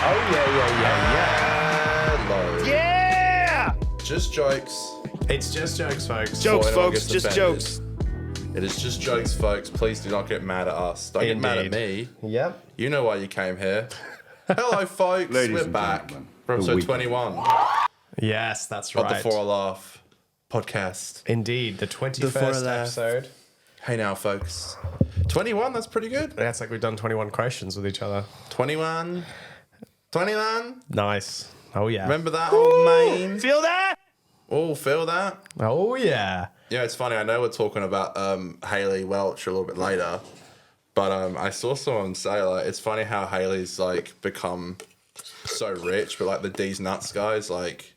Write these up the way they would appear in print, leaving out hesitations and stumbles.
Oh, yeah. Hello. Yeah! Just jokes. It's just jokes, folks. Jokes, Before anyone folks. gets Just offended. jokes. It is just jokes, folks. Please do not get mad at us. Don't get mad at Indeed. me. Yep. You know why you came here. Hello, folks. Ladies We're and back gentlemen, for the episode weekend. 21 Yes, that's of right. the For a Laugh podcast. Indeed, the 21st For a Laugh. episode. Hey now, folks. 21, that's pretty good. Yeah, it's like we've done 21 questions with each other. 21. 21. Nice. Oh, yeah. Remember that old mane? Feel that? Oh, feel that? Oh, yeah. Yeah, it's funny. I know we're talking about Hailey Welch a little bit later, but I saw someone say, like, it's funny how Hailey's, like, become so rich, but, like, the D's Nuts guy's, like,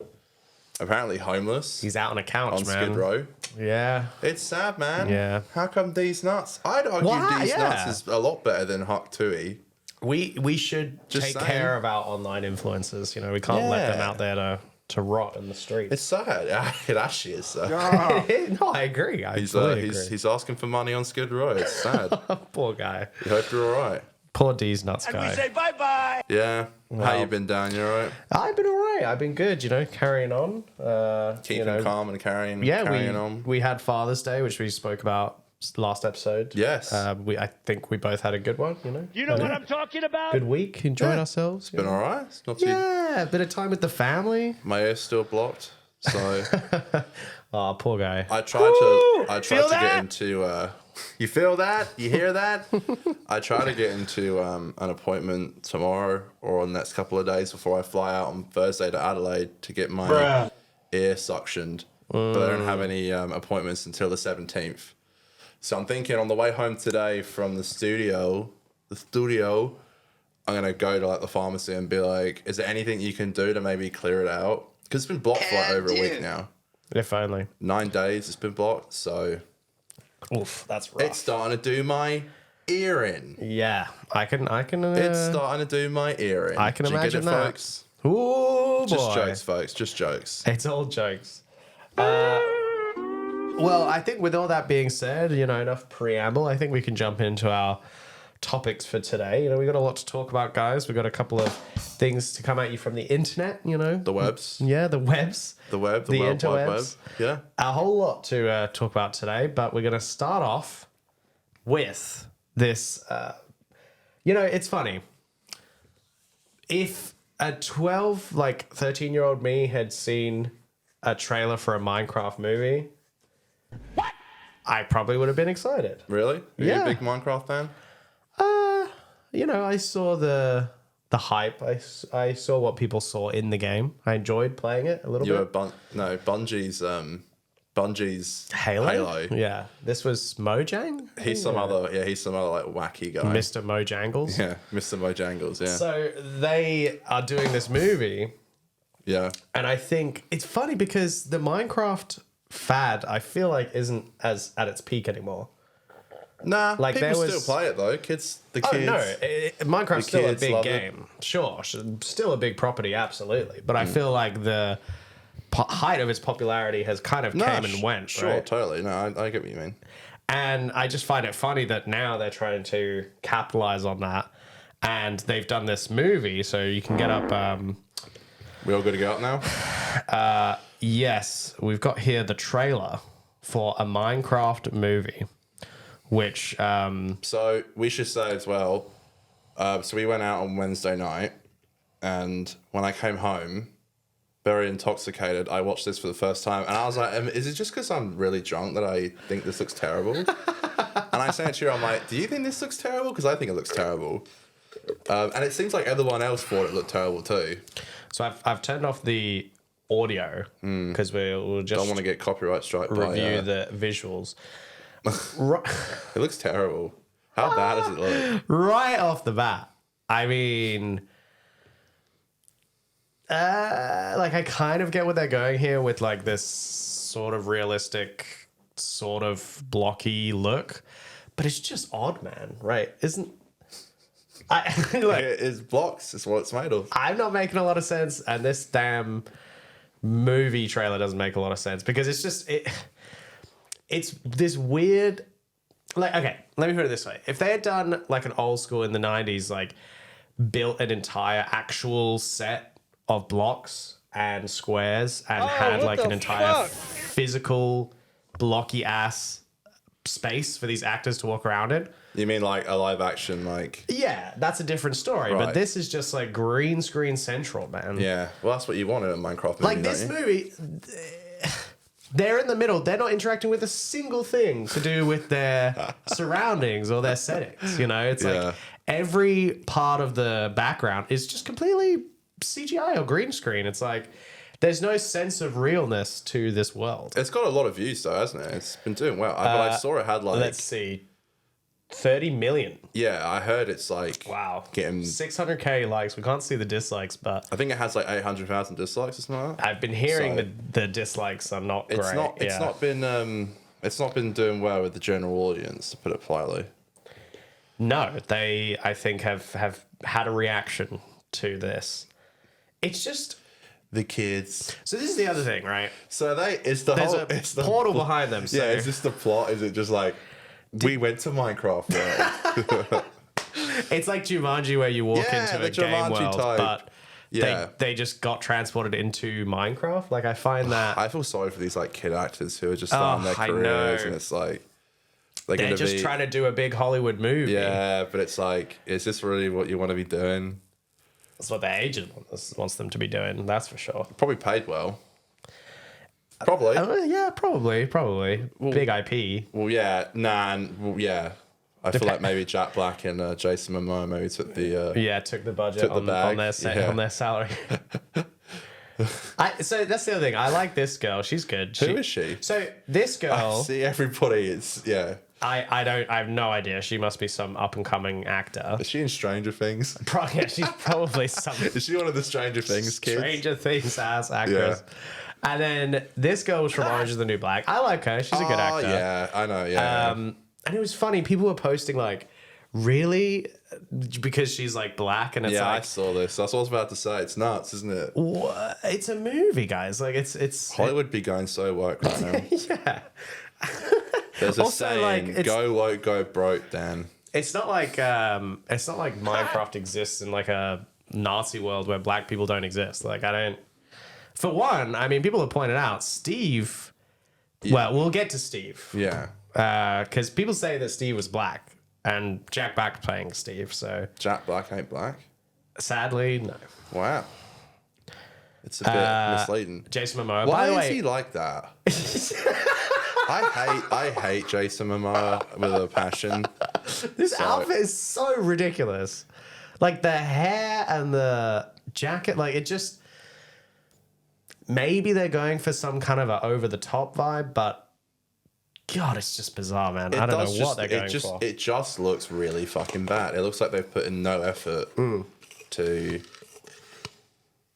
apparently homeless He's out on a couch, on man. Skid Row. Yeah. It's sad, man. Yeah. How come D's Nuts? I'd argue Why? D's Yeah. Nuts is a lot better than Huck Tui. We should Just take saying. care of our online influencers. You know, we can't let them Yeah. out there to rot in the streets. It's sad. It actually is sad. No, I agree. I He's, fully agree. he's asking for money on Skid Row. It's sad. Poor guy. We hope you're all right. Poor D's Nuts And guy. we say bye-bye. Yeah. How Well. you been down? You all right? I've been all right. I've been good, you know, carrying on. Keeping calm and carrying Yeah, on. we had Father's Day, which we spoke about last episode. Yes. I think we both had a good one, you know. You know what I'm talking about? Good week. Enjoyed Yeah. ourselves. Been all right. It's not too. Yeah, a bit of time with the family. My ear's still blocked, so Oh, poor guy. I tried feel to get that? into. You feel that? You hear that? I try to get into an appointment tomorrow or the next couple of days before I fly out on Thursday to Adelaide to get my ear suctioned, but I don't have any appointments until the 17th. So I'm thinking on the way home today from the studio, I'm gonna go to like the pharmacy and be like, "Is there anything you can do to maybe clear it out?" Because it's been blocked for like over a week now. If only. 9 days it's been blocked, so Oof, that's rough. it's starting to do my ear in. Yeah, I can. It's starting to do my ear in. I can Do you get imagine it, that. folks? Ooh, boy. Just jokes, folks. Just jokes. It's all jokes. Well, I think with all that being said, you know, enough preamble. I think we can jump into our topics for today. You know, we got a lot to talk about, guys. We got a couple of things to come at you from the internet. You know, The webs. yeah, the webs, The web. The, the World Wide Web. interwebs. Yeah. A whole lot to talk about today, but we're going to start off with this. You know, it's funny. If a 13-year-old me had seen a trailer for a Minecraft movie, I probably would have been excited. Really? Are you Yeah. a big Minecraft fan? You know, I saw the hype. I saw what people saw in the game. I enjoyed playing it a little You were bit. Bungie's Halo? Yeah. This was Mojang? He's some other like wacky guy. Mr. Mojangles. Yeah, Mr. Mojangles, yeah. So they are doing this movie, Yeah. and I think it's funny because the Minecraft fad, I feel like, isn't as at its peak anymore. Nah, Like, people there still was- play it though. The kids. Oh, no, Minecraft's still a kids big love it. game. Sure, still a big property, absolutely. But I feel like the height of its popularity has kind of came and went, Sure, right? totally. No, I get what you mean. And I just find it funny that now they're trying to capitalize on that. And they've done this movie, so you can get up... We all good to go up now? Yes, we've got here the trailer for a Minecraft movie, which So we should say as well. So we went out on Wednesday night, and when I came home, very intoxicated, I watched this for the first time, and I was like, "Is it just because I'm really drunk that I think this looks terrible?" And I sent it to you. I'm like, "Do you think this looks terrible? Because I think it looks terrible." And it seems like everyone else thought it looked terrible too. so I've turned off the audio because we'll just Don't want to get copyright strike. review the visuals. Right, It looks terrible. How bad does it look? right off the bat, I mean, like I kind of get what they're going here with like this sort of realistic, sort of blocky look, but it's just odd, man. Right? Isn't I like? It's blocks. It's what it's made of. I'm not making a lot of sense, and this damn movie trailer doesn't make a lot of sense because it's just it's this weird. Like, okay, let me put it this way: if they had done like an old school in the '90s, like built an entire actual set of blocks and squares and had what like the an entire fuck? physical blocky ass space for these actors to walk around in. You mean like a live action, like? Yeah, that's a different story. But Right. this is just like green screen central, man. Yeah. Well, that's what you wanted in a Minecraft movie, Like don't this you? movie, they're in the middle. They're not interacting with a single thing to do with their surroundings or their settings. You know, it's Yeah. like every part of the background is just completely CGI or green screen. It's like there's no sense of realness to this world. It's got a lot of views though, hasn't it? It's been doing well. But I saw it had like, Let's see, 30 million. yeah, I heard it's like, Wow, getting. 600K likes. We can't see the dislikes, but I think it has like 800,000 dislikes or something like that. I've been hearing So- the dislikes are not It's great. not. It's yeah. not been doing well with the general audience, to put it politely. No, they I think have had a reaction to this. It's just The kids. so. This is the other thing, right? So it's the There's whole. a It's the portal behind them. So Yeah, is this the plot? Is it just like we went to Minecraft world? it's like Jumanji, where you walk Yeah, into the a game Jumanji world, type. but Yeah. they just got transported into Minecraft. Like I find that I feel sorry for these like kid actors who are just starting their I careers, know. and it's like they're they're gonna just be. trying to do a big Hollywood movie. Yeah, but it's like, is this really what you want to be doing? That's what their agent wants them to be doing. That's for sure. Probably paid well. Probably. Yeah, probably. Big IP. Well, yeah, yeah. I feel like maybe Jack Black and Jason Momoa maybe took the. Yeah, took the budget Took the on bag, yeah. on their salary. So that's the other thing. I like this girl. She's good. Who is she? So this girl, See, everybody is I have no idea. She must be some up and coming actor. Is she in Stranger Things? Yeah, she's probably some Is she one of the Stranger Things kids? Stranger Things ass actress. And then this girl was from Orange is the New Black. I like her. She's a good actor. Yeah, I know. Yeah. And it was funny. People were posting like, really? Because she's like black, and it's I like, saw this. That's what I was about to say. It's nuts, isn't it? what? It's a movie, guys. Like it's Hollywood be going so woke right now. yeah. There's a Also, saying, like, it's- go woke, go broke, Dan. It's not like Minecraft exists in like a Nazi world where black people don't exist. Like I don't. For one, I mean, people have pointed out Steve. Well, we'll get to Steve Yeah. because people say that Steve was black and Jack Black playing Steve. So Jack Black ain't black. sadly, no. Wow. It's a bit misleading. Jason Momoa. Why by the is way, he like that? I hate Jason Momoa with a passion. this outfit is so ridiculous. Like the hair and the jacket, like it just. Maybe they're going for some kind of a over the top vibe, but God, it's just bizarre, man. I don't know what they're going for. It just looks really fucking bad. It looks like they've put in no effort to.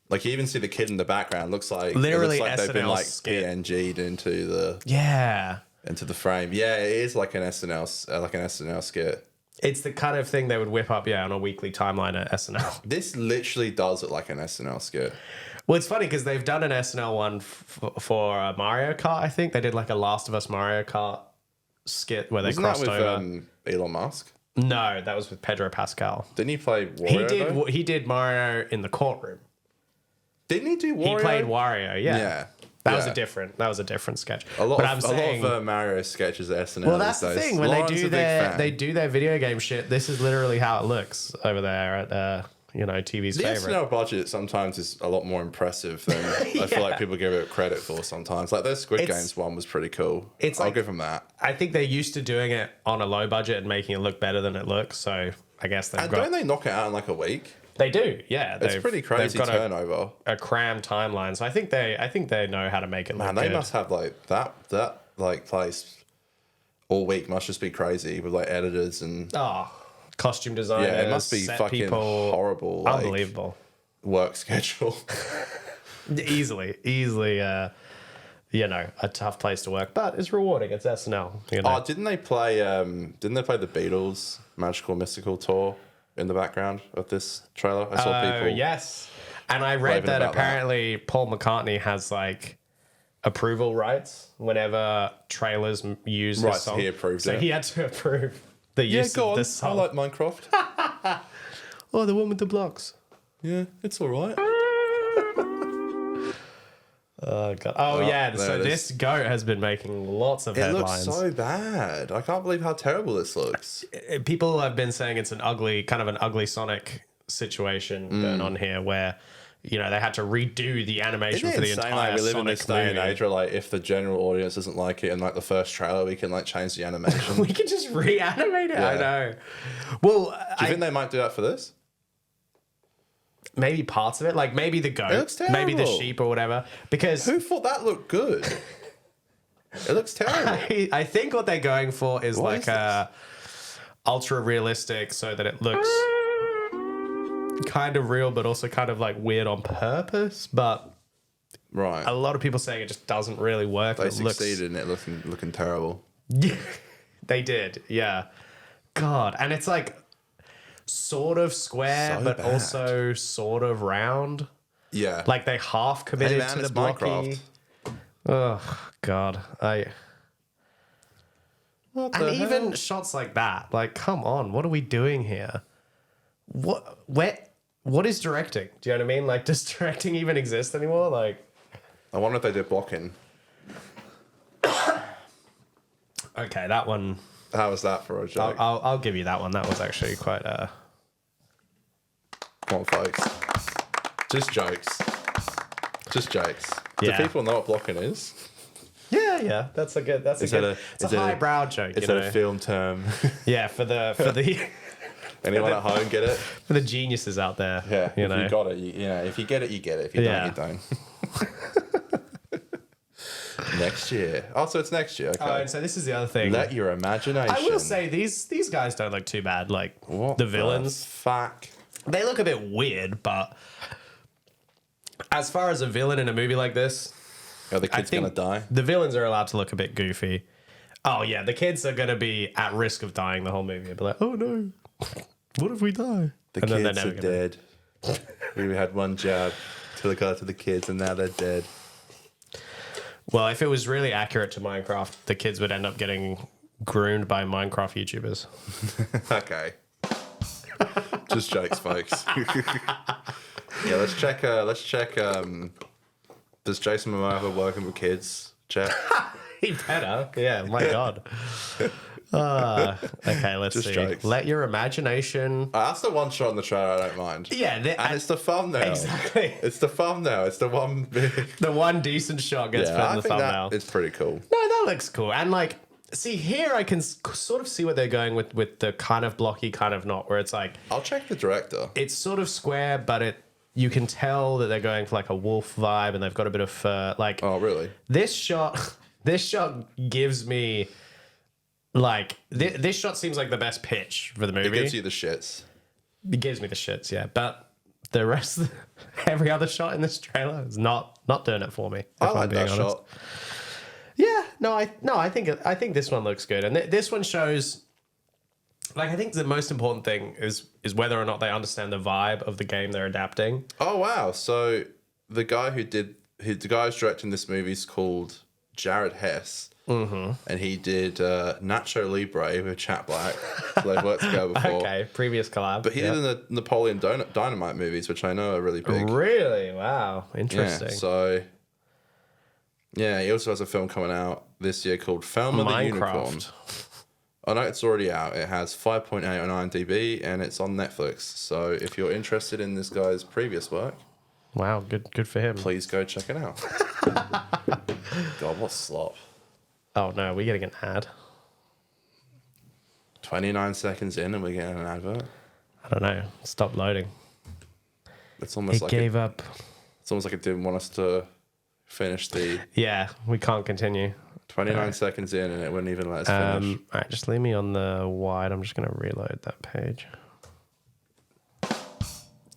Like you even see the kid in the background. Looks like Literally it looks like they've been SNL like skit. PNG'd into Yeah. the frame. Yeah, it is like an SNL skit. It's the kind of thing they would whip up, on a weekly timeline at SNL. This literally does look like an SNL skit. Well, it's funny because they've done an SNL one for Mario Kart, I think. They did like a Last of Us Mario Kart skit where they Isn't that crossed with over. Elon Musk? No, that was with Pedro Pascal. Didn't he play Wario? though? He did Mario in the courtroom. Didn't he do Wario? He played Wario, yeah. Yeah. That was Yeah. a different sketch. A lot but of I'm saying, Mario sketches at SNL. well, that's the these days. thing when Lauren's a big fan. do their video game shit. This is literally how it looks over there at TV's The favorite. SNL budget sometimes is a lot more impressive than I feel like people give it credit for sometimes. Like their Squid Games one was pretty cool. I'll give them that. I think they're used to doing it on a low budget and making it look better than it looks. So I guess they've And got. don't they knock it out in like a week? They do, yeah. It's pretty crazy they've got turnover. a crammed timeline. So I think they know how to make it look Man, they good. must have like that like place all week must just be crazy with like editors and Costume designers. yeah, it must be set fucking people. horrible. Like, Unbelievable. work schedule. Easily, a tough place to work, but it's rewarding. It's SNL. Oh, didn't they play the Beatles Magical Mystical Tour in the background of this trailer? I saw people. Yes. And I read raving that about that. apparently Paul McCartney has like approval rights whenever trailers use Right, this so song. he approved so it. he had to approve the Yeah, use go of on. this I song. like Minecraft. Oh, the one with the blocks. Yeah, it's all right. Oh god. Oh yeah. there So it is. this goat has been making lots of It headlines. looks so bad. I can't believe how terrible this looks. People have been saying it's an ugly Sonic situation going on here, where they had to redo the animation Isn't for it the insane? entire Like, we live Sonic in this day and movie. age where, like, if the general audience doesn't like it in like the first trailer, we can like change the animation. We could just reanimate it. I Yeah. know. Well, Do you think they might do that for this? maybe parts of it, like maybe the goat, It looks maybe the terrible. sheep or whatever, because Who thought that looked good? It looks terrible. I think what they're going for is What like is a ultra realistic, so that it looks kind of real, but also kind of like weird on purpose. But Right. a lot of people saying it just doesn't really work. They It looks- succeeded in it looking terrible. Yeah, they did. Yeah. God. And it's like sort of square, So but bad. also sort of round. Yeah. Like they half committed man, to the it's blocky. Minecraft. Oh God. What And the even hell? shots like that. Like, come on, what are we doing here? What is directing? Do you know what I mean? Like, does directing even exist anymore? Like, I wonder if they did blocking. okay, that one. How was that for a joke? I'll give you that one. That was actually quite Come on, folks. Just jokes. Just jokes. Yeah. Do people know what blocking is? Yeah. That's a good. It's a highbrow joke. Is you it know? a film term? Yeah, for the Anyone at home get it? for the geniuses out there. Yeah. you If know. you got it, if you get it, you get it. If you Yeah. don't, you don't. Next year. Oh, so it's next year. Okay. Oh, and so this is the other thing. Let your imagination. I will say these guys don't look too bad. Like What the villains. Fuck. They look a bit weird, but as far as a villain in a movie like this, Are the I kids think gonna die? the villains are allowed to look a bit goofy. Oh yeah, the kids are gonna be at risk of dying the whole movie. They'll be like, oh no, what if we die? The And then they're kids are never gonna- dead. We had one jab to look after the kids, and now they're dead. Well, if it was really accurate to Minecraft, the kids would end up getting groomed by Minecraft YouTubers. Okay. Just jokes, folks. Yeah, let's check. Does Jason Momoa have working with kids? Check. He better. Yeah, my God. Okay, let's Just see. jokes. Let your imagination. That's the one shot in the trailer I don't mind. Yeah, And it's the thumbnail. exactly. It's the thumbnail. It's the one big. The one decent shot gets put in I the think thumbnail. that is pretty cool. No, that looks cool. And like, see here, I can sort of see what they're going with the kind of blocky, kind of not, where it's like I'll check the director. it's sort of square, but you can tell that they're going for like a wolf vibe, and they've got a bit of fur. Like Oh, really? this shot gives me like this shot seems like the best pitch for the movie. It gives you the shits. It gives me the shits, yeah. But the rest, every other shot in this trailer is not doing it for me. If I I'm like being that honest. shot. Yeah, I think this one looks good, and this one shows. Like, I think the most important thing is whether or not they understand the vibe of the game they're adapting. Oh wow! So the guy the guy who's directing this movie is called Jared Hess, and he did Nacho Libre with Chat Black. So they've worked together before. Okay, previous collab. But he did the Napoleon Dynamite movies, which I know are really big. Really? Wow, Yeah. interesting. So yeah, he also has a film coming out this year called Film of the Unicorn. I know it's already out. It has 5.8 on IMDb, and it's on Netflix. So if you're interested in this guy's previous work, Wow, good for him. please go check it out. God, what slop. Oh no, we're getting an ad. 29 seconds in and we're getting an advert. I don't know. Stop loading. It's almost like up. it's almost like it didn't want us to finish the Yeah, we can't continue. 29 seconds in and it wouldn't even let us finish. All right, just leave me on the wide. I'm just gonna reload that page.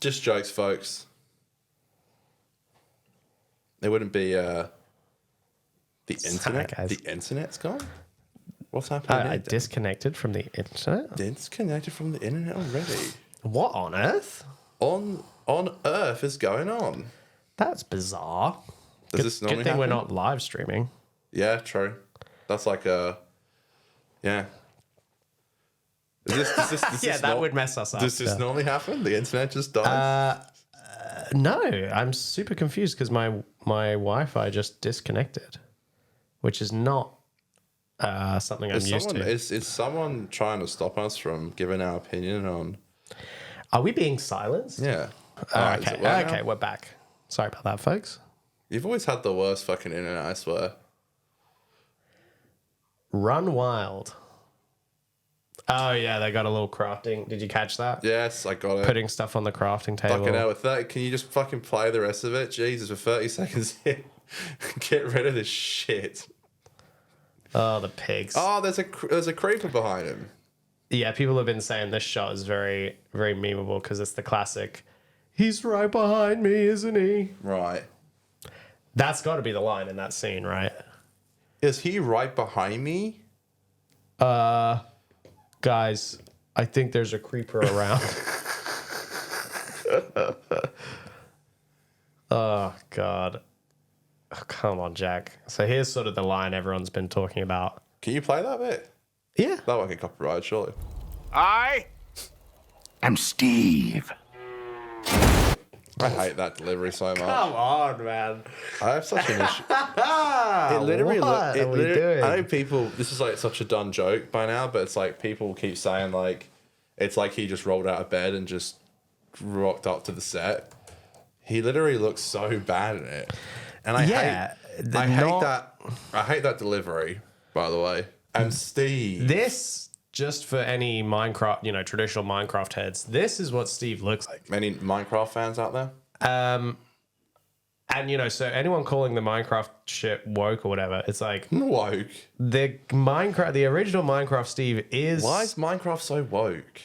Just jokes, folks. It wouldn't be the internet. guys. The internet's gone? What's happening? I there? disconnected from the internet. Disconnected from the internet already. What on earth? On Earth is going on. That's bizarre. Does this normally Good thing we're happen? not live streaming. Yeah, true. That's like yeah. Does Yeah, this that would mess us up. Does this Yeah. normally happen? The internet just dies? No, I'm super confused because my Wi-Fi just disconnected, which is not something I'm used to. Is someone trying to stop us from giving our opinion on... Are we being silenced? Yeah. Okay, okay, we're back. Sorry about that, folks. You've always had the worst fucking internet, I swear. Run wild. Oh yeah, they got a little crafting. Did you catch that? Yes, I got it. Putting stuff on the crafting table. Fucking hell, with that, can you just fucking play the rest of it? Jesus, for 30 seconds here. Get rid of this shit. Oh, the pigs. Oh, there's a creeper behind him. Yeah, people have been saying this shot is very, very memeable because it's the classic. He's right behind me, isn't he? Right. That's got to be the line in that scene, right? Is he right behind me? Guys, I think there's a creeper around. Oh, God. Oh, come on, Jack. So here's sort of the line everyone's been talking about. Can you play that bit? Yeah. That won't get copyrighted, surely. I am Steve. I hate that delivery so much. Come on, man. I have such an issue. It literally What are we doing? I know people, this is like such a done joke by now, but it's like people keep saying like, it's like he just rolled out of bed and just rocked up to the set. He literally looks so bad in it. And I hate that delivery, by the way. And Steve. This, just for any Minecraft, traditional Minecraft heads, this is what Steve looks like. Any Minecraft fans out there? And, so anyone calling the Minecraft shit woke or whatever, it's like Woke. the original Minecraft Steve is. Why is Minecraft so woke?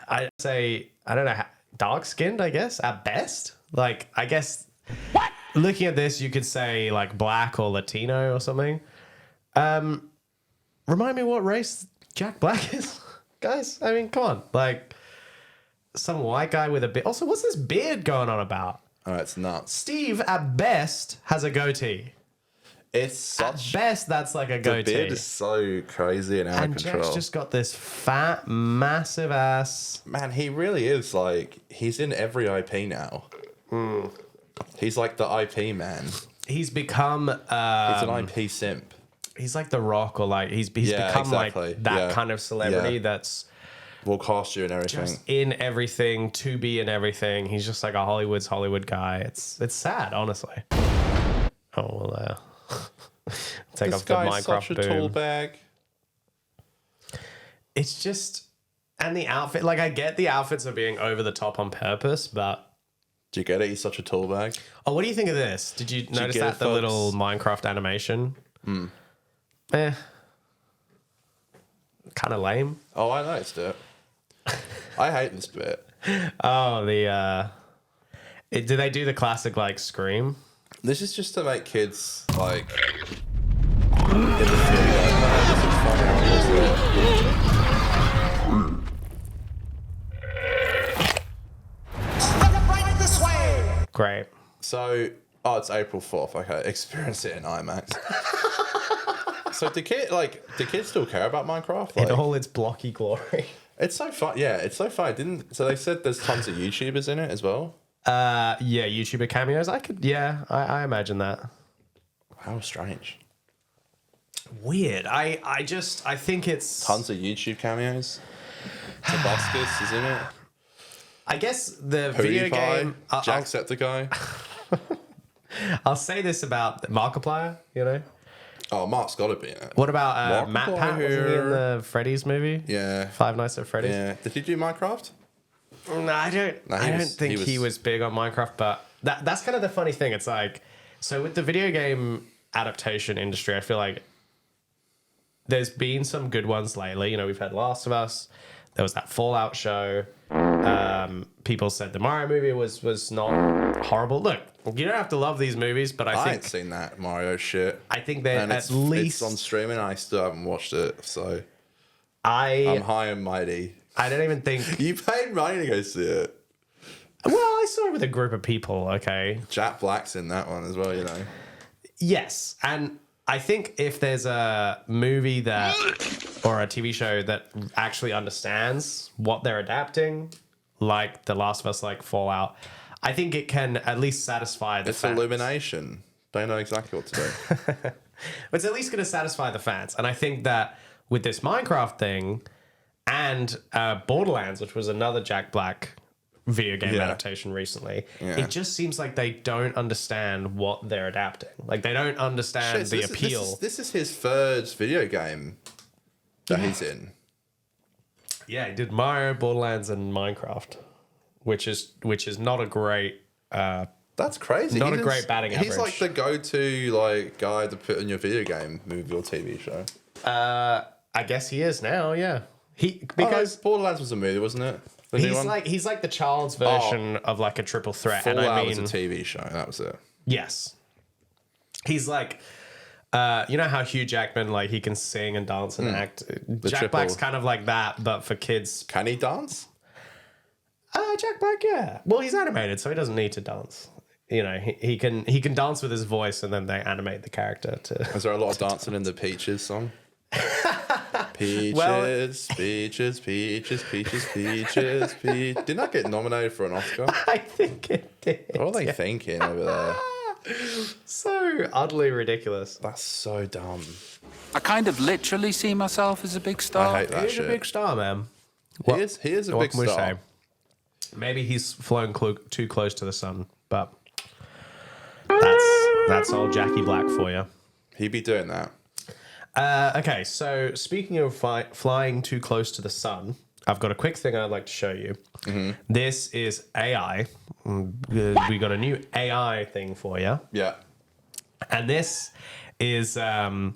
I'd say, I don't know, dark skinned, I guess, at best. Like, I guess. What? Looking at this, you could say like black or Latino or something. Remind me what race Jack Black is, guys. I mean, come on, like some white guy with a beard. Also, what's this beard going on about? Oh, it's nuts. Steve, at best, has a goatee. It's such. At best, that's like a goatee. The beard is so crazy and out of control. Jack's just got this fat, massive ass. Man, he really is like, he's in every IP now. He's like the IP man. He's become. He's an IP simp. He's like The Rock, or like he's become exactly. like that kind of celebrity that's will cost you and everything. just in everything, to be in everything. He's just like a Hollywood guy. It's sad, honestly. Oh, well, take This off the guy's such Minecraft a boom. tall bag. It's just, and the outfit, like I get the outfits are being over the top on purpose, but. Do you get it? He's such a tall bag. Oh, what do you think of this? Did you notice get that it, the folks? little Minecraft animation? Kind of lame. Oh, I noticed it. I hate this bit. Oh, do they do the classic like scream? This is just to make kids like get the feel like that. This is fucking obvious. Great. So, it's April 4th. Okay, experience it in IMAX. So, do kids still care about Minecraft? In all its blocky glory. It's so fun. Yeah, it's so fun. So they said there's tons of YouTubers in it as well. Yeah, YouTuber cameos. I imagine that. How strange. Weird. I think it's. Tons of YouTube cameos. Tobuscus is in it. I guess the video PewDiePie, game. Jacksepticeye. I'll say this about Markiplier. Oh, Mark's got to be in it. What about Matt Markiplier. Pat? Wasn't he in the Freddy's movie? Yeah. Five Nights at Freddy's. Yeah. Did he do Minecraft? No, I don't. No, I don't think he was big on Minecraft, but that's kind of the funny thing. It's like, so with the video game adaptation industry, I feel like there's been some good ones lately. We've had Last of Us. There was that Fallout show. People said the Mario movie was not horrible. Look, you don't have to love these movies, but I ain't seen that Mario shit. I think they And at least it's on streaming. And I still haven't watched it, so I'm I high and mighty. don't even think. You paid money to go see it. Well, I saw it with a group of people. Okay. Jack Black's in that one as well. Yes, and I think if there's a movie that or a TV show that actually understands what they're adapting, like The Last of Us, like Fallout, I think it can at least satisfy the It's fans. Illumination. They know exactly what to do. It's at least going to satisfy the fans. And I think that with this Minecraft thing and Borderlands, which was another Jack Black video game adaptation recently, it just seems like they don't understand what they're adapting. Like, they don't understand the appeal. This is his third video game that he's in. Yeah, he did Mario, Borderlands, and Minecraft, which is not a great... That's crazy. Not a great batting average. He's like the go-to like guy to put in your video game, movie, or TV show. I guess he is now, yeah. Because Borderlands was a movie, wasn't it? The new one? he's like the child's version of like a triple threat. Fallout and I mean, was a TV show. That was it. Yes. He's like, you know how Hugh Jackman, like, he can sing and dance and act? Jack Black's kind of like that, but for kids. Can he dance? Jack Black, yeah. Well, he's animated, so he doesn't need to dance. You know, he can dance with his voice, and then they animate the character to. Is there a lot of dancing in the Peaches song? Peaches, peaches, peaches, peaches, peaches, peaches. Didn't that get nominated for an Oscar? I think it did. What are they thinking over there? So utterly ridiculous. That's so dumb. I kind of literally see myself as a big star. I hate that He's shit. a big star, man. He is a big can we star. say? Maybe he's flown too close to the sun, but that's old Jackie Black for you. He'd be doing that. Okay, so speaking of flying too close to the sun, I've got a quick thing I'd like to show you. This is AI. We got a new AI thing for you. Yeah. And this is a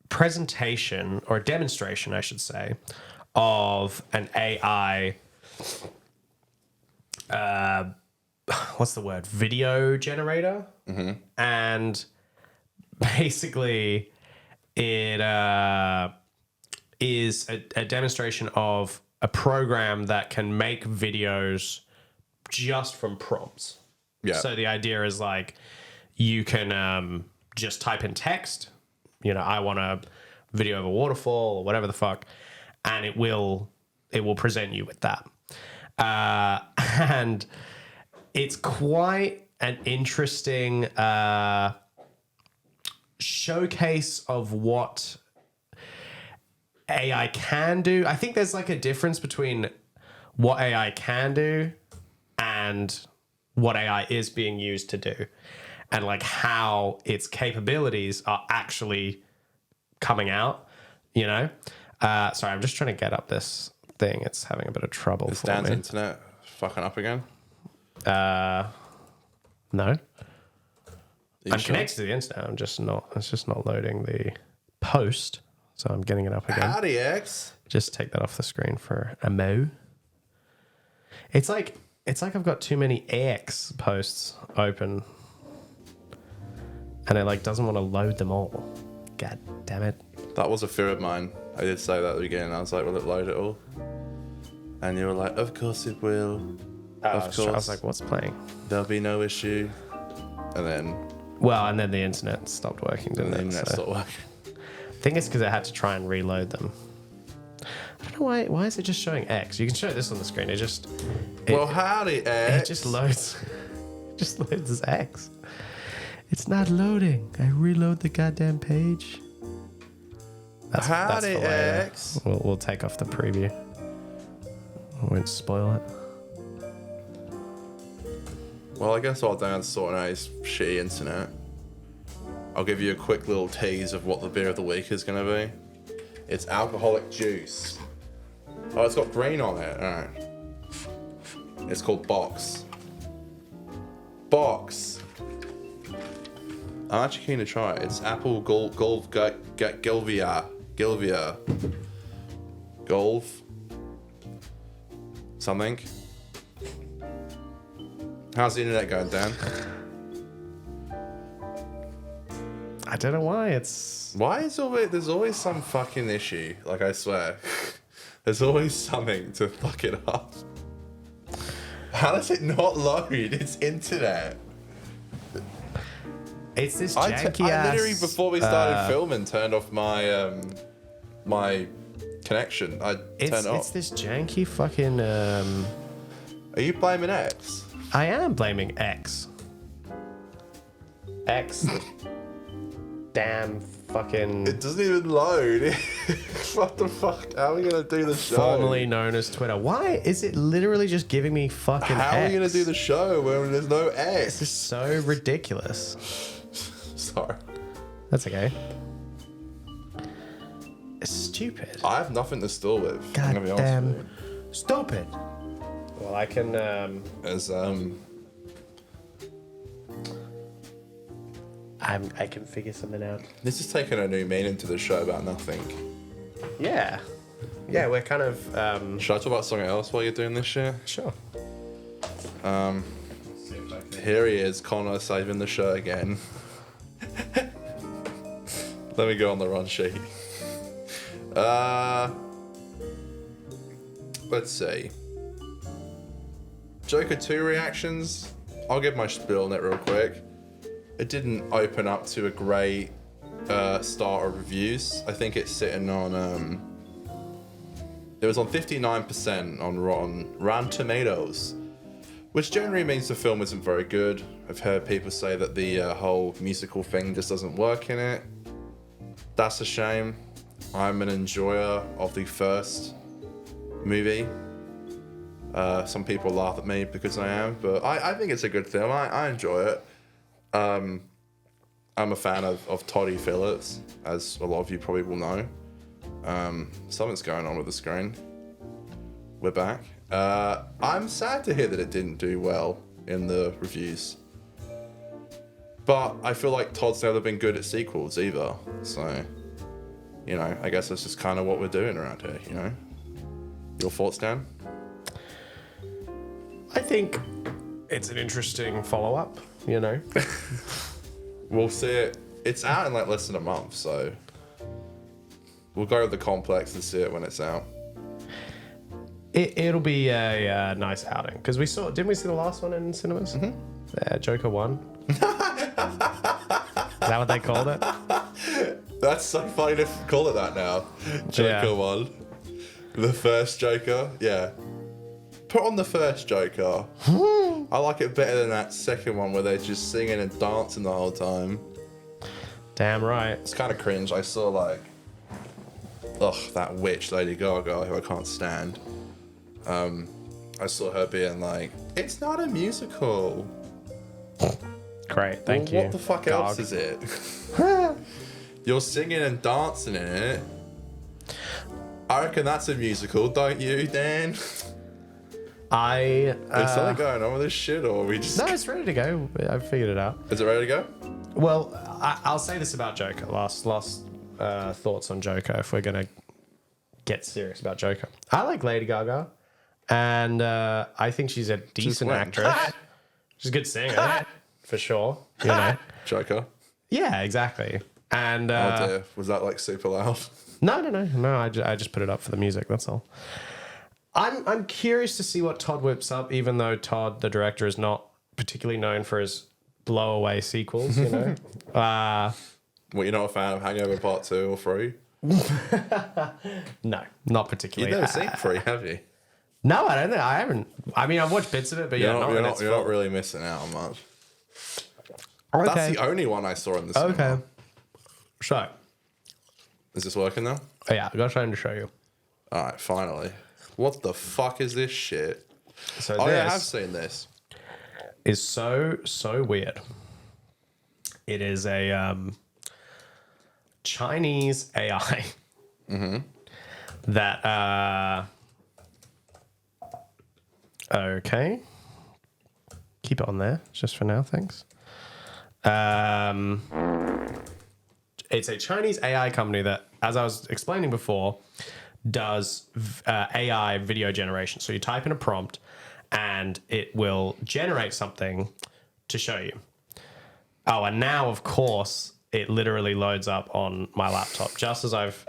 presentation, or a demonstration, I should say, of an AI, what's the word? Video generator. And basically it is a demonstration of a program that can make videos just from prompts. Yeah. So the idea is like you can just type in text, you know, I want a video of a waterfall or whatever the fuck, and it will present you with that. And it's quite an interesting showcase of what AI can do. I think there's like a difference between what AI can do and what AI is being used to do, and like how its capabilities are actually coming out, you know? Sorry, I'm just trying to get up this thing. It's having a bit of trouble for Dan's me. internet fucking up again? No. I'm sure? connected to the internet. It's just not loading the post. So I'm getting it up again. Howdy, X. Just take that off the screen for a mo. It's like I've got too many X posts open, and it like doesn't want to load them all. God damn it. That was a fear of mine. I did say that at the beginning. I was like, will it load it all? And you were like, of course it will. Of course. I was like, what's playing? There'll be no issue. And then The internet stopped working, didn't the it? internet stopped working. I think it's because it had to try and reload them. I don't know why. Why is it just showing X? You can show this on the screen. Well, howdy, X. It just loads. Just loads as X. It's not loading. I reload the goddamn page. Howdy, the way, X. We'll take off the preview. I won't spoil it. Well, I guess while Dan's sorting out his shitty internet, I'll give you a quick little tease of what the beer of the week is going to be. It's alcoholic juice. Oh, it's got green on it. All right. It's called Box. Box. I'm actually keen to try it. It's apple Gilvia. Golf. Something. How's the internet going, Dan? I don't know why it's. Why is there's always some fucking issue? Like, I swear. There's always something to fuck it up. How does it not load? It's internet. It's this I janky literally, ass. before we started filming, turned off my my connection. I turned it It's off. this janky fucking. Are you blaming X? I am blaming X. X. Damn fucking. It doesn't even load. What the fuck? How are we gonna do the show? Formerly known as Twitter. Why is it literally just giving me fucking How are we gonna X? do the show when there's no This X? is so ridiculous. Sorry. That's okay. It's stupid. I have nothing to store with. I'm God gonna be honest damn. with Stupid. Well, I can. you. As I can figure something out. this is taking a new meaning to the show about nothing. Yeah. Yeah, we're kind of. Should I talk about something else while you're doing this shit? Sure. Here he is, Connor saving the show again. Let me go on the run sheet. Let's see. Joker 2 reactions. I'll give my spiel on it real quick. It didn't open up to a great start of reviews. I think it's sitting on. It was on 59% on Rotten Tomatoes, which generally means the film isn't very good. I've heard people say that the whole musical thing just doesn't work in it. That's a shame. I'm an enjoyer of the first movie. Some people laugh at me because I am, but I think it's a good film. I enjoy it. I'm a fan of Toddy Phillips, as a lot of you probably will know. Something's going on with the screen. We're back. I'm sad to hear that it didn't do well in the reviews. But I feel like Todd's never been good at sequels either. So, you know, I guess that's just kind of what we're doing around here, you know? Your thoughts, Dan? I think it's an interesting follow-up, you know? We'll see it. It's out in like less than a month, so we'll go to the complex and see it when it's out. It'll be a nice outing because didn't we see the last one in cinemas? Mm-hmm. Joker 1. Is that what they called it? That's so funny to call it that now. Joker Yeah. 1. The first Joker. Yeah. Put on the first Joker. I like it better than that second one where they're just singing and dancing the whole time. Damn right. It's kind of cringe. I saw like, that witch Lady Gaga who I can't stand. I saw her being like, it's not a musical. Great, thank you. What the fuck else is it? You're singing and dancing in it. I reckon that's a musical, don't you, Dan? Is something going on with this shit, or are we just? No, it's ready to go. I figured it out. Is it ready to go? Well, I'll say this about Joker. Last thoughts on Joker. If we're gonna get serious about Joker, I like Lady Gaga, and I think she's a decent when? actress. She's a good singer, for sure. You know. Joker. Yeah, exactly. And Oh dear, was that like super loud? no. I just put it up for the music. That's all. I'm curious to see what Todd whips up, even though Todd, the director, is not particularly known for his blowaway sequels. You know. Well, you're not a fan of Hangover Part 2 or 3? No, not particularly. You've never seen 3, have you? No, I don't think I haven't. I mean, I've watched bits of it, but You're yeah, not really missing out on much. Okay. That's the only one I saw in the cinema. Okay. So, Is this working now? oh yeah, I got something to show you. Alright, finally. What the fuck is this shit? So Oh yeah, I have this seen this. is so weird. It is a Chinese AI that okay. Keep it on there just for now, thanks. It's a Chinese AI company that, as I was explaining before, does AI video generation. So you type in a prompt and it will generate something to show you. Oh, and now, of course, it literally loads up on my laptop just as I've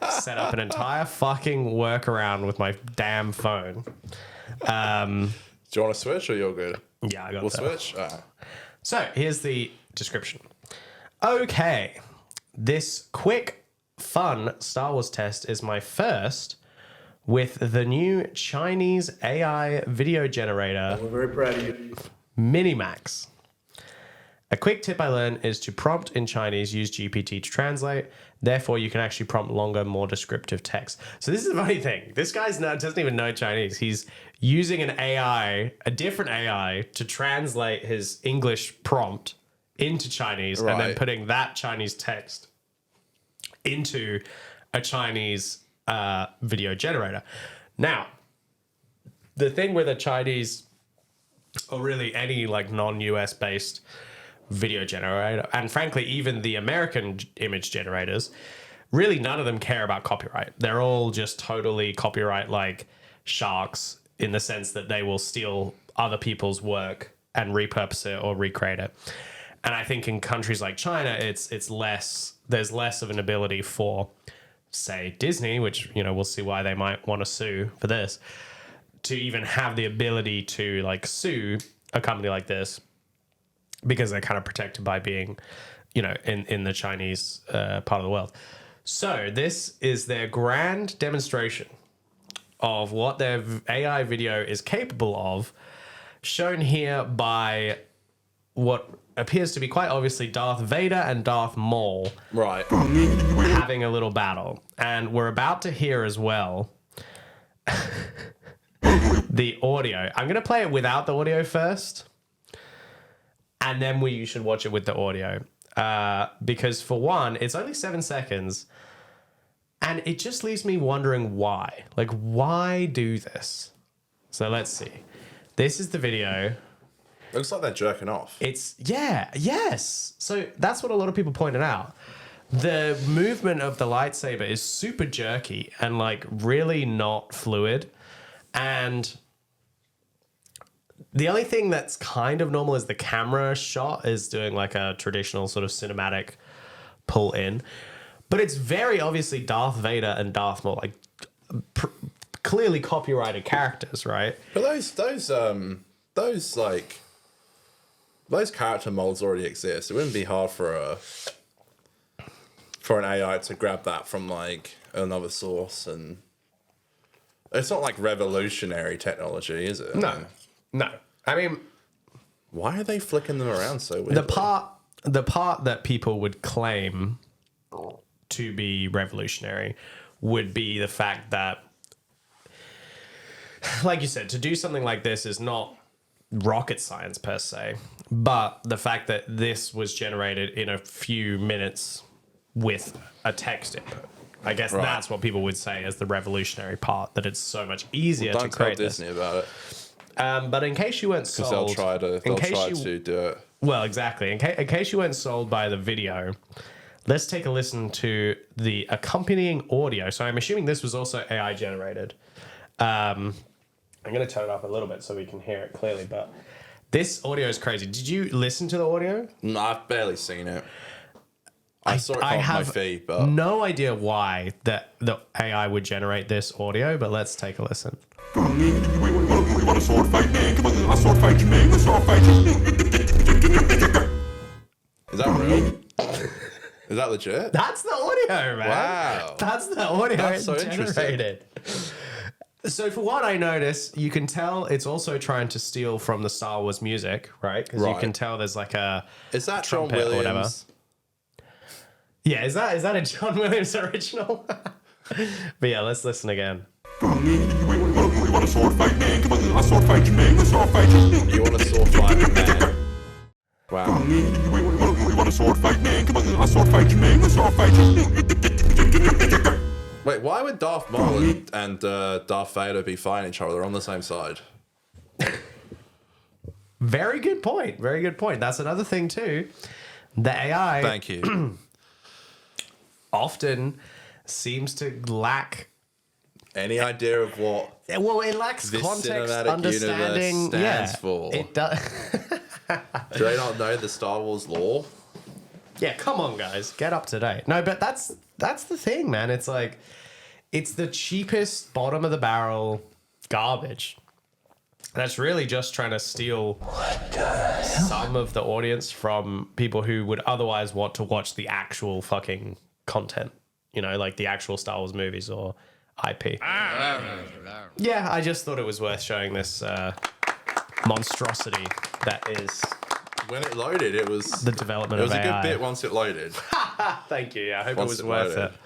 set up an entire fucking workaround with my damn phone. Do you want to switch or you're good? Yeah, I got We'll that. switch? Alright. So here's the description. Okay, this quick, fun Star Wars test is my first with the new Chinese AI video generator. We're very proud of you. Minimax. A quick tip I learned is to prompt in Chinese, use GPT to translate. Therefore, you can actually prompt longer, more descriptive text. So this is the funny thing. This guy doesn't even know Chinese. He's using an AI, a different AI, to translate his English prompt into Chinese and then Right. putting that Chinese text into a Chinese video generator. Now, the thing with a Chinese, or really any like non-US based video generator, and frankly even the American image generators, really none of them care about copyright. They're all just totally copyright like sharks, in the sense that they will steal other people's work and repurpose it or recreate it. And I think in countries like China, it's less, there's less of an ability for, say, Disney, which, you know, we'll see why they might want to sue for this, to even have the ability to like sue a company like this, because they're kind of protected by being, you know, in the Chinese part of the world. So this is their grand demonstration of what their AI video is capable of, shown here by what appears to be quite obviously Darth Vader and Darth Maul Right. having a little battle. And we're about to hear as well the audio. I'm going to play it without the audio first, and then you should watch it with the audio. Because for one, it's only 7 seconds, and it just leaves me wondering why. Like, why do this? So let's see. This is the video. Looks like they're jerking off. Yes. So that's what a lot of people pointed out. The movement of the lightsaber is super jerky and like really not fluid. And the only thing that's kind of normal is the camera shot is doing like a traditional sort of cinematic pull in. But it's very obviously Darth Vader and Darth Maul, like clearly copyrighted characters, right? But those character molds already exist. It wouldn't be hard for an AI to grab that from like another source, and it's not like revolutionary technology, is it? No. I mean, Why are they flicking them around so weirdly? the part that people would claim to be revolutionary would be the fact that, like you said, to do something like this is not rocket science per se, but the fact that this was generated in a few minutes with a text input. I guess Right. that's what people would say as the revolutionary part, that it's so much easier Don't to tell create Disney about it, this. But in case you weren't because sold, they'll try you- to do it. well, exactly. In case you weren't sold by the video, let's take a listen to the accompanying audio. So I'm assuming this was also AI generated. I'm going to turn it up a little bit so we can hear it clearly, but this audio is crazy. Did you listen to the audio? No, I've barely seen it. I saw it come off my feed, but no idea why that the AI would generate this audio, but let's take a listen. We want a sword fight, man. Come on, let's sword fight you, man. Let's sword fight you. is that real? Is that legit? That's the audio, man. Wow. That's the audio That's so it interesting. generated. So for what I notice, you can tell it's also trying to steal from the Star Wars music, right? Because you Right. can tell there's like a Is that John trumpet or whatever. Williams? Yeah, is that a John Williams original? But yeah, let's listen again. We want a sword fight, man. Come on, let's sword fight you, man. Let's sword fight you. You want a sword fight, man? Wow. We want a sword fight, man. Come on, let's sword fight you, man. Let's sword fight you. Wait, why would Darth Maul and Darth Vader be fighting each other? They're on the same side. Very good point. Very good point. That's another thing too. The AI Thank you. often seems to lack. Any idea of what Well, it lacks this context, cinematic understanding. universe stands for? It does. Do they not know the Star Wars lore? Yeah, come on, guys, get up to date. No, but that's the thing, man. It's like it's the cheapest, bottom of the barrel garbage. That's really just trying to steal some of the audience from people who would otherwise want to watch the actual fucking content. You know, like the actual Star Wars movies or IP. Yeah, I just thought it was worth showing this monstrosity that is When it loaded, it was the development It was of a AI. good bit once it loaded. Thank you. Yeah, I hope Once it was it worth loaded. it.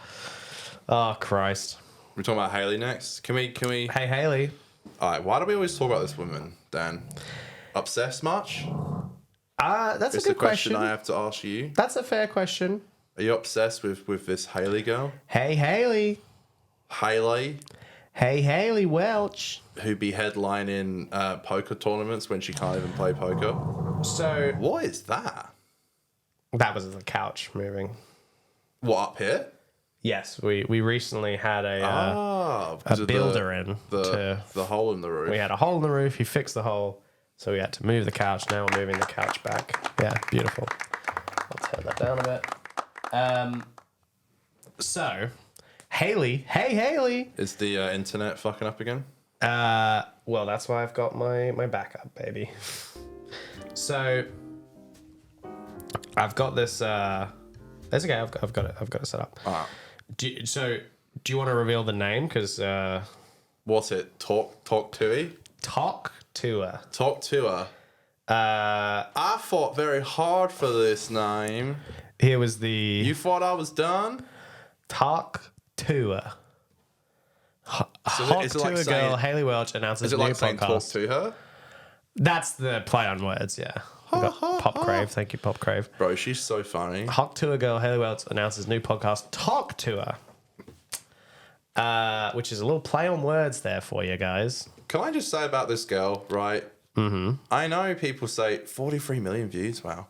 Oh, Christ. We're talking about Hailey next. Can we? Hey, Hailey. All right. Why do we always talk about this woman, Dan? Obsessed much? That's It's a a good question question. I have to ask you. That's a fair question. Are you obsessed with this Hailey girl? Hey, Hailey. Hailey, Hey, Hailey Welch. who be headlining poker tournaments when she can't even play poker. So What is that? that was the couch moving. What, up here? Yes, we recently had Because a of builder in the hole in the roof. We had a hole in the roof. He fixed the hole, so we had to move the couch. Now we're moving the couch back. Yeah, beautiful. I'll turn that down a bit. So, Hailey. Hey, Hailey. Is the internet fucking up again? Well, that's why I've got my backup, baby. So, I've got this. That's okay. I've got it. I've got it set up. Ah. Do you want to reveal the name? Because What's it? Talk Tuah? Tuah. Talk Tuah. I fought very hard for this name. Here was the You thought I was done? Tuah. So is it like Tuah saying, girl Hailey Welch announces is it new like saying talk podcast. to her? That's the play on words. Yeah. We got Pop Crave. Thank you, Pop Crave. Bro, she's so funny. Hawk Tuah girl Hailey Welch announces new podcast Talk Tuah. Which is a little play on words there for you guys. Can I just say about this girl, right? Mm-hmm. I know people say 43 million views. Wow.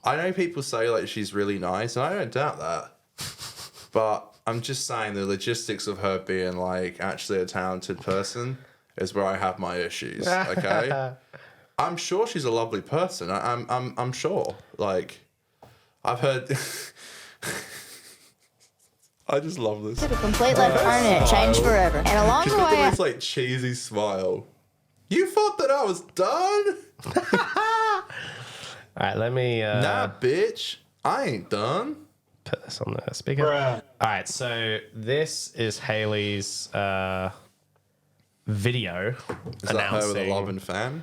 I know people say like she's really nice, and I don't doubt that. But I'm just saying the logistics of her being like actually a talented person is where I have my issues. Okay. I'm sure she's a lovely person. I'm sure. Like, I've heard. I just love this. Took a complete left turn and it changed forever. And along She's the got way, this like cheesy smile. You thought that I was done? All right, let me Nah, bitch. I ain't done. put this on the speaker. All right, so this is Hailey's video Is that her with a announcing. loving fan?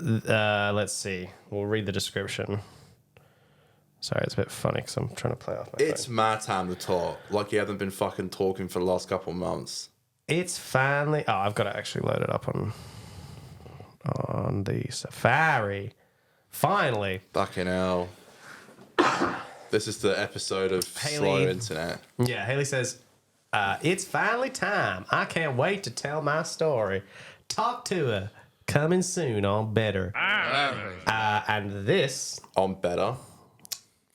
Let's see. We'll read the description. Sorry, it's a bit funny because I'm trying to play off my It's phone. my time to talk. Like you haven't been fucking talking for the last couple of months. It's finally. Oh, I've got to actually load it up on the Safari. Finally. Fucking hell. This is the episode of Slow Hailey. Internet. Yeah, Hailey says, it's finally time. I can't wait to tell my story. Talk to her. Coming soon on Better. And this. On Better.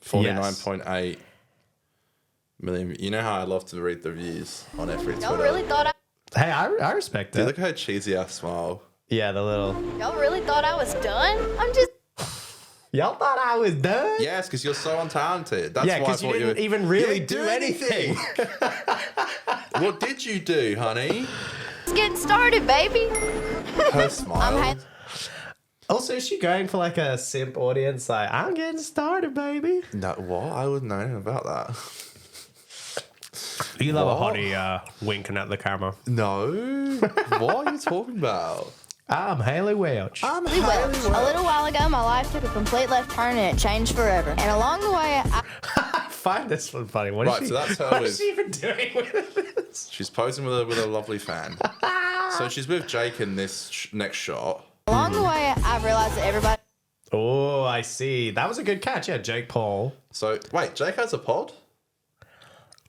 49.8 million. You know how I love to read the reviews on every y'all Twitter. really thought Hey, I respect Dude, that. look at her cheesy ass smile. Yeah, the little. y'all really thought I was done? I'm just Y'all thought I was done? Yes, because you're so untalented. That's Yeah, why I because you thought didn't were... even really You do didn't anything. What did you do, honey? getting started, baby. Her smile. Also, is she going for like a simp audience? Like, I'm getting started, baby. No, what? I wouldn't know anything about that. You love What? a hottie winking at the camera. No. What are you talking about? I'm Hailey Welch. I'm Hailey Welch. A little while ago, my life took a complete left turn and it changed forever. And along the way, I find this one funny. What is Right, she, so that's her what with- is she even doing with this? She's posing with a lovely fan. So she's with Jake in this next shot. along the way, I realized that everybody. Oh, I see. That was a good catch. Yeah, Jake Paul. So wait, Jake has a pod?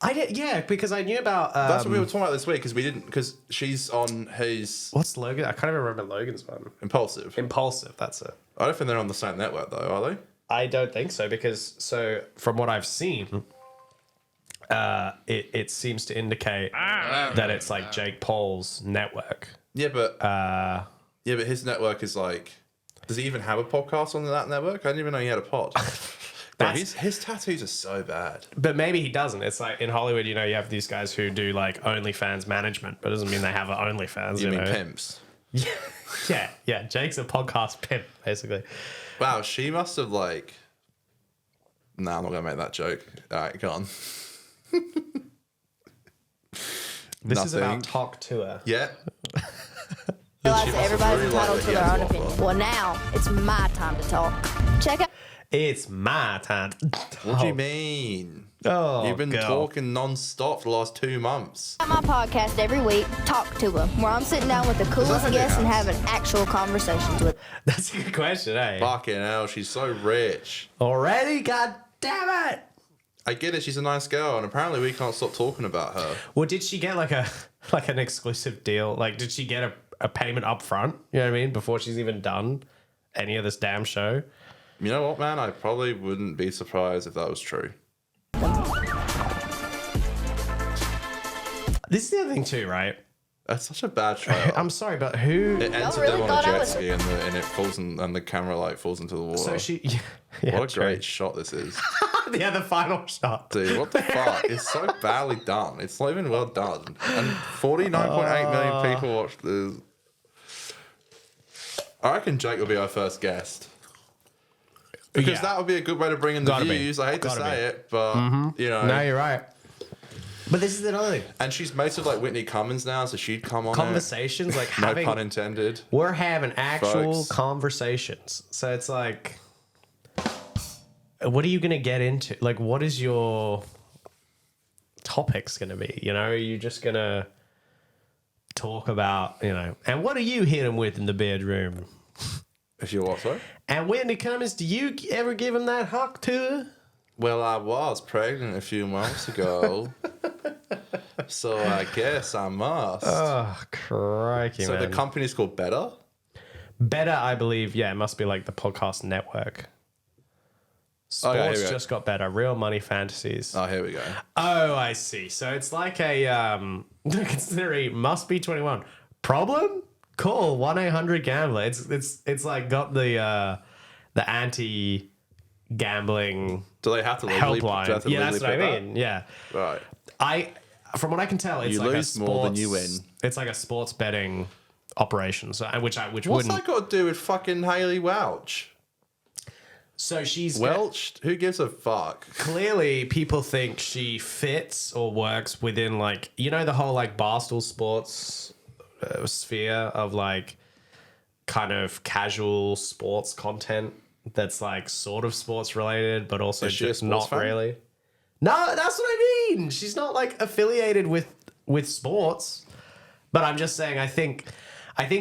I did, yeah, because I knew about. That's what we were talking about this week because she's on his What's Logan? I can't even remember Logan's one. Impulsive. Impulsive. That's it. I don't think they're on the same network though, are they? I don't think so because from what I've seen, it seems to indicate that it's like Jake Paul's network. Yeah, but his network is like. Does he even have a podcast on that network? I didn't even know he had a pod. Bro, his tattoos are so bad. But maybe he doesn't. It's like in Hollywood, you have these guys who do like OnlyFans management, but it doesn't mean they have an OnlyFans. You mean know? pimps? Yeah. Jake's a podcast pimp, basically. Wow, she must have like. Nah, I'm not gonna make that joke. All right, go on. This is Nothing. about Talk Tuah. Yeah. Realize She that must everybody's really like entitled what to he their has own to opinion. offer. Well, now it's my time to talk. Check out It's my time. What do you mean? Oh, You've been girl. talking non-stop for the last 2 months. my podcast every week, Talk to Her, where I'm sitting down with the coolest her guests and house? having actual conversations with. That's a good question, eh? Fucking hell, she's so rich. Already? God damn it. I get it, she's a nice girl, and apparently we can't stop talking about her. Well, did she get like an exclusive deal? Like, did she get a payment up front? You know what I mean? Before she's even done any of this damn show? You know what, man? I probably wouldn't be surprised if that was true. This is the other thing too, right? That's such a bad trailer. I'm sorry, but who? It ends really with them on thought a I jet was- ski and it falls and the camera like falls into the water. So she. Yeah, What a great shot this is. Yeah, the final shot. Dude, what the fuck? It's so badly done. It's not even well done. And 49.8 million people watched this. I reckon Jake will be our first guest. Because Yeah. that would be a good way to bring in the Gotta be. views. I hate to Gotta say be. it, but, you know. No, you're right. But this is another thing. And she's mates with like Whitney Cummings now, so she'd come on Conversations, like it. No having. pun intended. We're having actual Folks. conversations. So it's like, what are you going to get into? Like, what is your topics going to be? You know, are you just going to talk about, you know, and what are you hitting with in the bedroom? If you what, sorry? And Whitney Cummings, do you ever give him that hawk to her? Well, I was pregnant a few months ago. So I guess I must. Oh, crikey, so man. the company's called Better? Better, I believe. Yeah, it must be like the podcast network. Sports here we go. just got better. Real money fantasies. Oh, here we go. Oh, I see. So it's like a considering must be 21. Problem? Call 1-800-GAMBLER. It's like got the anti gambling Do they have to legally, do they have helpline. to Yeah, that's what legally I put mean. Yeah. that? Right. From what I can tell, it's You like a lose sports, more than you win. It's like a sports betting operation. So which What's wouldn't. that got to do with fucking Hailey Welch? So she's Welch? Who gives a fuck? clearly people think she fits or works within like, you know, the whole like Barstool Sports sphere of like kind of casual sports content that's like sort of sports related, but also Is she a just sports not fan? really. No, that's what I mean. She's not like affiliated with sports, but I'm just saying I think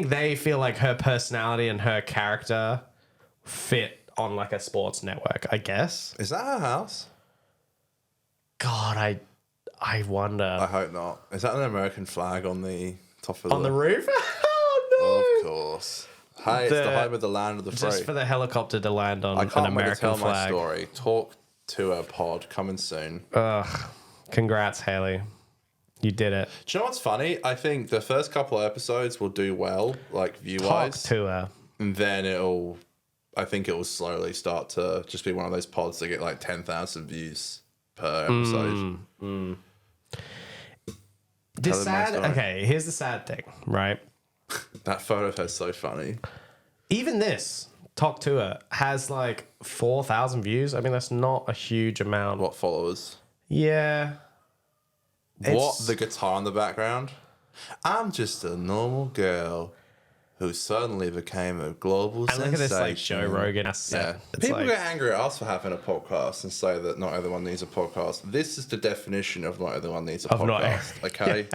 they feel like her personality and her character fit on like a sports network, I guess. Is that her house? God, I wonder. I hope not. Is that an American flag on the top of On the roof? Oh Of course. Hey, it's the home of the land of the no! free. Just for the helicopter to land on I an can't wait to American tell my flag. story. Talk to a pod coming soon. Congrats, Hailey. You did it. Do you know what's funny? I think the first couple of episodes will do well, like view Talk wise. to her. And then I think it will slowly start to just be one of those pods that get like 10,000 views per episode. The Tell them my sad. story. Okay, here's the sad thing, right? That photo of her is so funny. Even this Talk to Her has like 4,000 views. I mean, that's not a huge amount. What followers? Yeah. What? It's- The guitar in the background? I'm just a normal girl who suddenly became a global And sensation. look at this like Joe Rogan. Yeah. It's People like, get angry at us for having a podcast and say that not everyone needs a podcast. This is the definition of not everyone needs a Of not- podcast. Okay?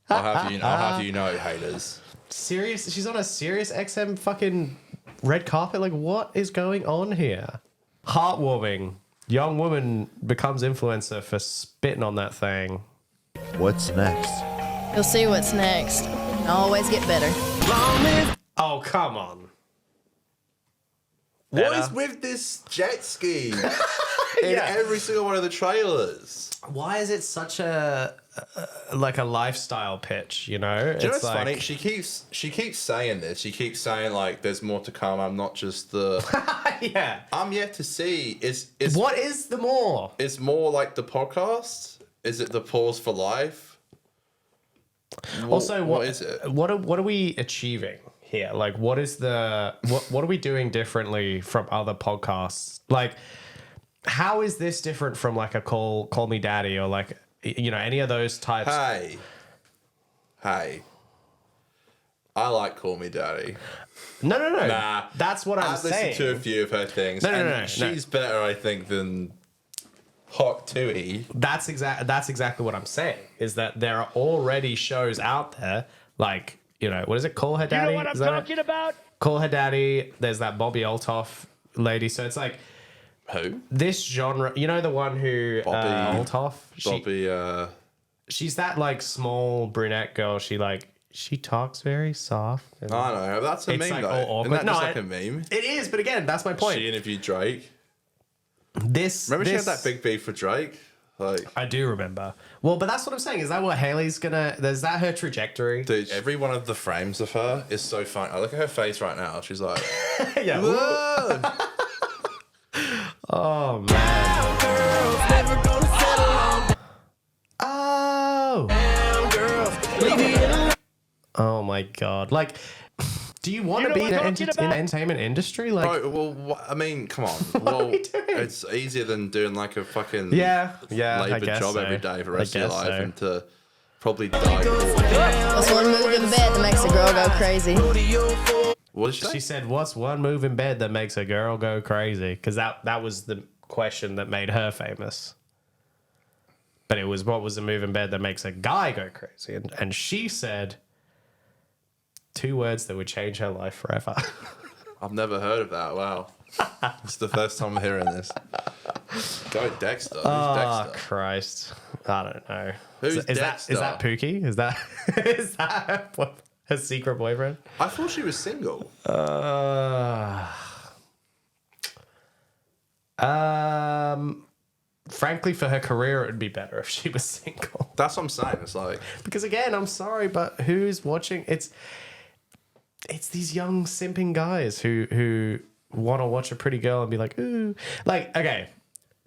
I'll have you know, haters. serious. She's on a Sirius XM fucking red carpet. Like, what is going on here? Heartwarming. Young woman becomes influencer for spitting on that thing. What's next? You'll see what's next. Always get better. Oh, come on. What Better. is with this jet ski in every single one of the trailers? Why is it such a like a lifestyle pitch? You know, Do you know what's like, funny? She keeps saying this. She keeps saying like, "There's more to come. I'm not just the. yeah. I'm yet to see. Is What is the more? Is more like the podcast? Is it the pause for life? Also, what is it? What are we achieving here? Like, what is what are we doing differently from other podcasts? Like, how is this different from like a Call Me Daddy or like, you know, any of those types? Hey. I like Call Me Daddy. No. Nah. That's what I'm I've saying. listened to a few of her things. No. She's better, I think, than Hot Tuah. That's exactly what I'm saying. Is that there are already shows out there like, you know, what is it? Call Her Daddy. You know what I'm talking about? Call Her Daddy. There's that Bobby Olthoff lady. So it's like Who? this genre. You know the one who Bobby Olthoff. Bobby. She's that like small brunette girl. She talks very soft. And I know. That's a it's meme, like though. all Isn't awkward. that just No, like a meme? It is, but again, that's my point. She interviewed Drake. Remember she had that big beef for Drake? Like, I do remember. Well, but that's what I'm saying. Is that what Hailey's gonna? Is that her trajectory? dude, every one of the frames of her is so funny. I look at her face right now. She's like, Yeah. whoa. Oh man. Oh my god. Like, do you want to be in the entertainment industry? Like, Bro, well, I mean, come on. are we doing? It's easier than doing like a fucking yeah, I labor guess job so. every day for the rest I of your guess life so. and to probably die bored. What's one move in bed that makes a girl go crazy? What did she say? She said, "What's one move in bed that makes a girl go crazy?" Because that was the question that made her famous. But it was, what was the move in bed that makes a guy go crazy? And she said 2 words that would change her life forever. I've never heard of that. Wow. It's the first time I'm hearing this. Go Dexter. Who's Oh Dexter? Christ! I don't know. Who's is Dexter? that Pookie? Is that her secret boyfriend? I thought she was single. Frankly, for her career, it would be better if she was single. That's what I'm saying. It's like, Because again, I'm sorry, but who's watching? It's these young simping guys who want to watch a pretty girl and be like, ooh, like, okay,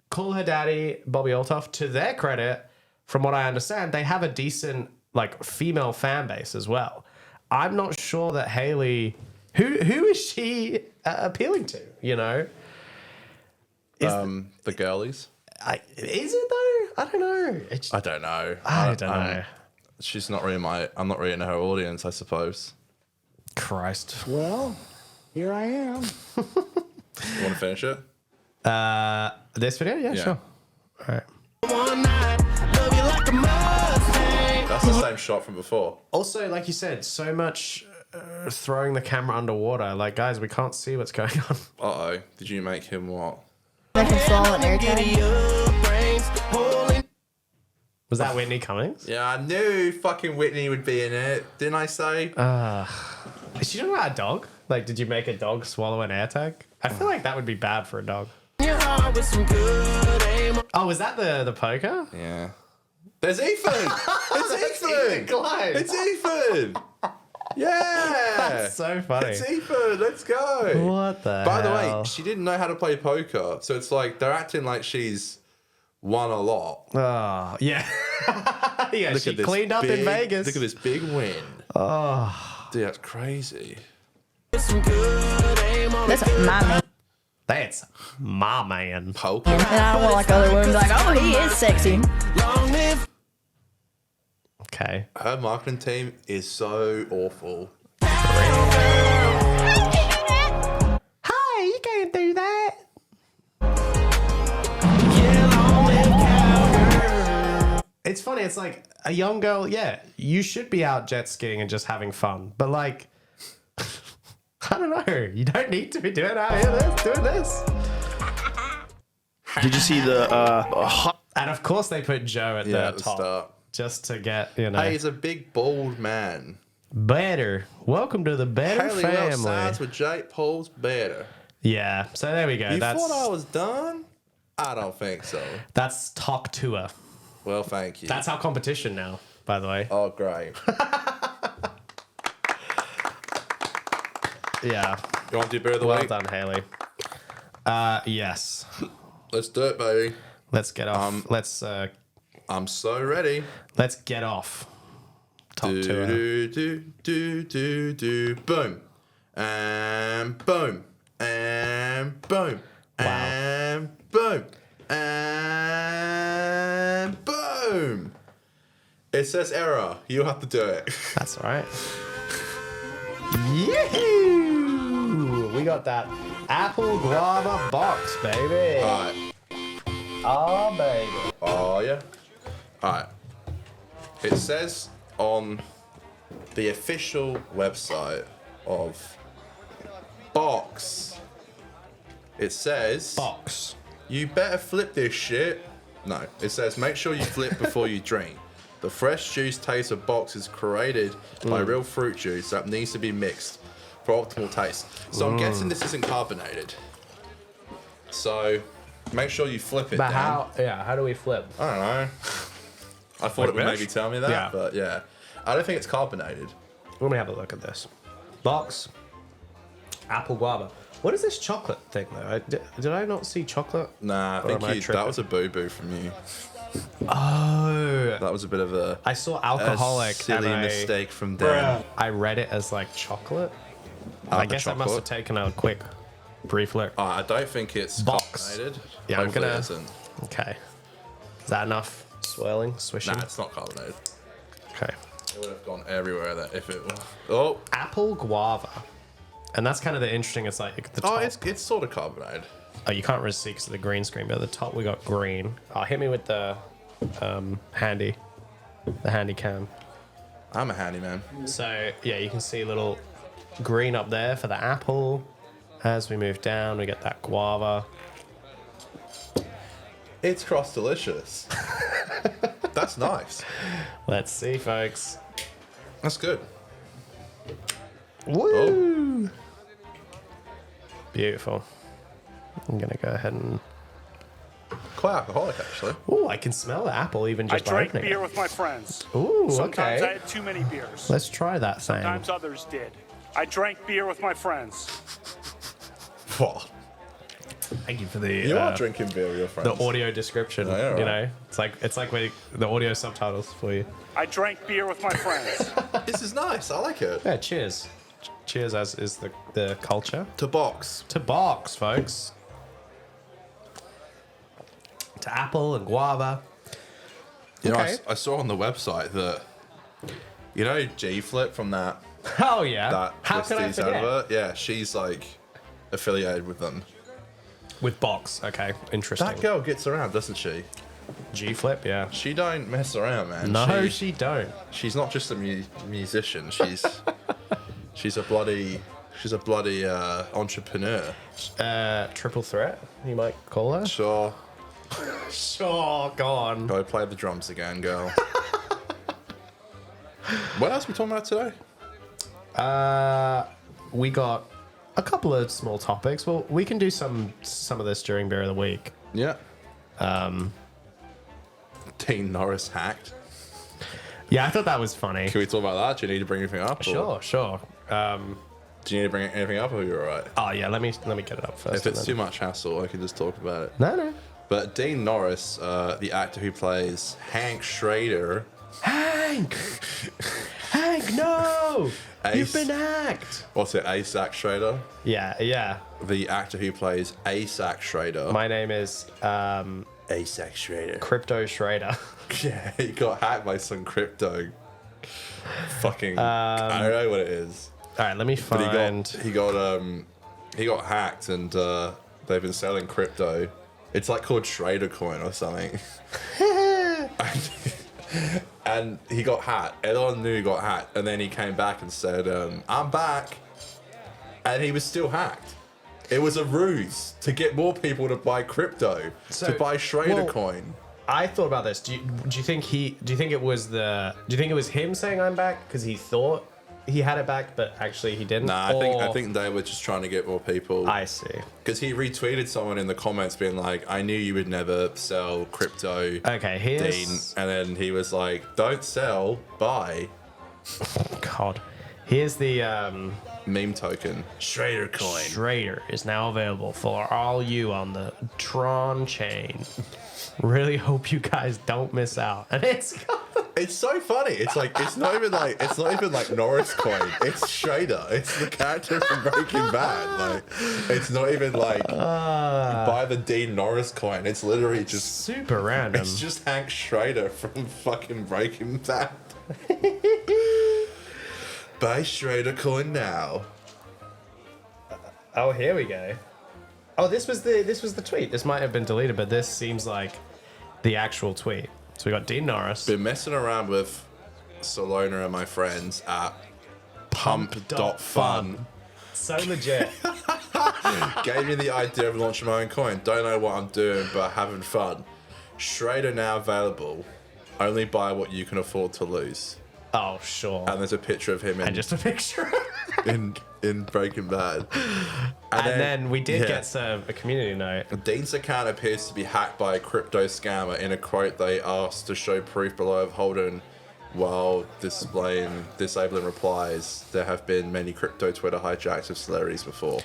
Call Her Daddy, Bobby Olthoff. To their credit, from what I understand, they have a decent like female fan base as well. I'm not sure that Hailey, who is she appealing to? You know, the girlies. is it though? I don't know. I don't know. I don't know. She's not really I'm not really in her audience, I suppose. Christ. Well, here I am. You want to finish it? This video? Yeah, Yeah. sure. All right. That's the same shot from before. Also, like you said, so much throwing the camera underwater. Like, guys, we can't see what's going on. Uh-oh. Did you make him what? Make him swallow an air tag. Was that Whitney Cummings? Yeah, I knew fucking Whitney would be in it. Didn't I say? Is she talking about a dog? Like, did you make a dog swallow an air tag? I feel like that would be bad for a dog. Oh, was that the poker? Yeah. There's Ethan! It's Ethan! Clyde. It's Ethan! Yeah! That's so funny. It's Ethan! Let's go! What the By the way, hell? she didn't know how to play poker. So it's like they're acting like she's won a lot. Oh, yeah. Yeah, Look she at this cleaned up in big- Vegas. Look at this big win. Oh. Dude, that's crazy. That's my man. That's my man. Poker? And I don't want like other women like, oh, he is sexy. Okay. Her marketing team is so awful. Hey, you can't do that. It's funny. It's like a young girl. Yeah, you should be out jet skiing and just having fun. But like, I don't know. You don't need to be doing out here doing this. Did you see the hot? And of course, they put Joe at Yeah, the at the top start. just to get, you know, Hey, he's a big, bald man. better. Welcome to the better Hailey Welch family. sides with Jake Paul's better. Yeah. So there we go. You That's thought I was done? I don't think so. that's Talk Tuah. Well, thank you. That's our competition now, by the way. Oh, great. Yeah. You want to do beer of the Well week? done, Hailey. Yes. Let's do it, baby. Let's get off. I'm so ready. Let's get off. Talk Do, Tuah. do, do, do, do, do. Boom. And boom. And boom. And boom. And boom. It says error. You have to do it. That's all right. Yee-hoo! We got that apple guava box, baby. All right. Oh, baby. Oh, yeah. All right. It says on the official website of Box, it says, Box. you better flip this shit. No, it says, make sure you flip before you drink. The fresh juice taste of Box is created by real fruit juice that needs to be mixed for optimal taste. So I'm guessing this isn't carbonated. So make sure you flip it But down. how do we flip? I don't know. I thought it would this? maybe tell me that, Yeah. but yeah. I don't think it's carbonated. Let me have a look at this. Box. Apple guava. What is this chocolate thing, though? Did I not see chocolate? Nah, I Or am I think that tripping? was a boo-boo from you. Oh. That was a bit of a, I saw alcoholic. silly and mistake from them. I read it as like chocolate. Ah, I the guess I must have chocolate? taken a quick, brief look. I don't think it's Box. carbonated. Yeah, Hopefully I'm gonna. it isn't. Okay. Is that enough swirling, swishing? Nah, it's not carbonated. Okay. It would have gone everywhere that if it was. Oh, Apple guava. And that's kind of the interesting. It's like the top. it's sort of carbonated. Oh, you can't really see because of the green screen, but at the top we got green. Oh, hit me with the handy cam. I'm a handyman. So yeah, you can see a little green up there for the apple. As we move down, we get that guava. It's cross delicious. That's nice. Let's see, folks. That's good. Woo! Beautiful. I'm gonna go ahead and. Quite alcoholic, actually. Oh, I can smell the apple even I just by drank opening beer it. with my friends. Ooh, Sometimes I okay. had too many beers. Let's try that thing. Sometimes others did. I drank beer with my friends. What? Thank you for the You are drinking beer with your friends. the audio description. Oh, yeah, You right. know, it's like the audio subtitles for you. I drank beer with my friends. This is nice. I like it. Yeah, cheers. Cheers, as is the culture. To Box. To box, folks. To apple and guava. You know, Okay. I saw on the website that, you know, G Flip from that Oh yeah. that How can I Twisties forget? advert? Yeah, she's like affiliated with them. With box. Okay, interesting. That girl gets around, doesn't she? G flip, yeah. She don't mess around, man. No, she don't. She's not just a musician. She's a bloody entrepreneur. Triple threat, you might call her. Sure. Sure, go on. Go play the drums again, girl. What else are we talking about today? We got a couple of small topics. Well, we can do some of this during Beer of the Week. Yeah. Dean Norris hacked. Yeah, I thought that was funny. Can we talk about that? Do you need to bring anything up? or- Sure. Do you need to bring anything up, or you're alright? Oh yeah, let me get it up first. If it's too much hassle, I can just talk about it. No. But Dean Norris, the actor who plays Hank Schrader, Hank, no! You've Ace. been hacked. what's it, Asac Schrader? Yeah. The actor who plays Asac Schrader. My name is Asac Schrader. Crypto Schrader. Yeah, he got hacked by some crypto. Fucking, I don't know what it is. All right, let me But find. he got hacked, and they've been selling crypto. It's like called Schrader coin or something. And he got hacked. Everyone knew he got hacked, and then he came back and said, "I'm back," and he was still hacked. It was a ruse to get more people to buy crypto, to buy Schrader coin. I thought about this. Do you think it was him saying I'm back because he thought he had it back, but actually he didn't? Nah, I think they were just trying to get more people. I see. Because he retweeted someone in the comments being like, "I knew you would never sell crypto." Okay, Dean, here's and then he was like, "Don't sell, buy God. Here's the meme token, Schrader coin." Schrader is now available for all you on the Tron chain. Really hope you guys don't miss out. And it's It's so funny. It's not even like Norris coin. It's Schrader. It's the character from Breaking Bad. Like, it's not even like buy the Dean Norris coin. It's literally just super random. It's just Hank Schrader from fucking Breaking Bad. Buy Schrader coin now. Oh, here we go. Oh, this was the tweet. This might have been deleted, but this seems like the actual tweet. So we got Dean Norris. Been messing around with Salona and my friends at pump.fun. So legit. Gave me the idea of launching my own coin. Don't know what I'm doing, but having fun. Schrader now available. Only buy what you can afford to lose. Oh, sure. And there's a picture of him And just a picture. in Breaking Bad. And then we did get a community note. Dean's account appears to be hacked by a crypto scammer. In a quote, they asked to show proof below of Holden while disabling replies. There have been many crypto Twitter hijacks of celebrities before.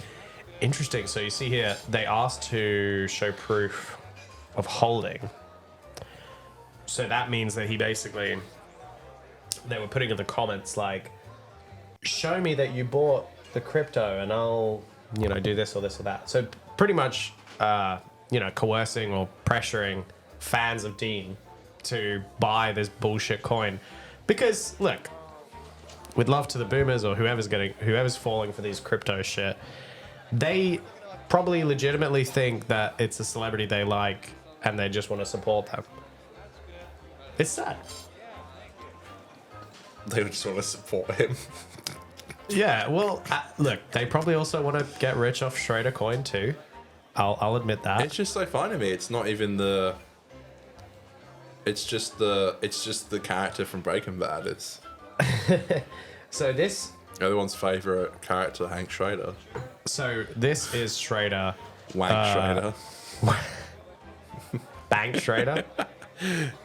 Interesting. So you see here, they asked to show proof of holding. So that means that they were putting in the comments like, show me that you bought the crypto and I'll, do this or this or that. So pretty much, coercing or pressuring fans of Dean to buy this bullshit coin. Because, look, with love to the boomers or whoever's falling for these crypto shit, they probably legitimately think that it's a celebrity they like and they just want to support them. It's sad. They would just want to support him. Yeah, well, look, they probably also want to get rich off Schrader coin too. I'll admit that. It's just so funny to me. It's not even the. It's just the character from Breaking Bad. It's. So this. Everyone's favorite character, Hank Schrader. So this is Schrader. Wank Schrader. Bank Schrader.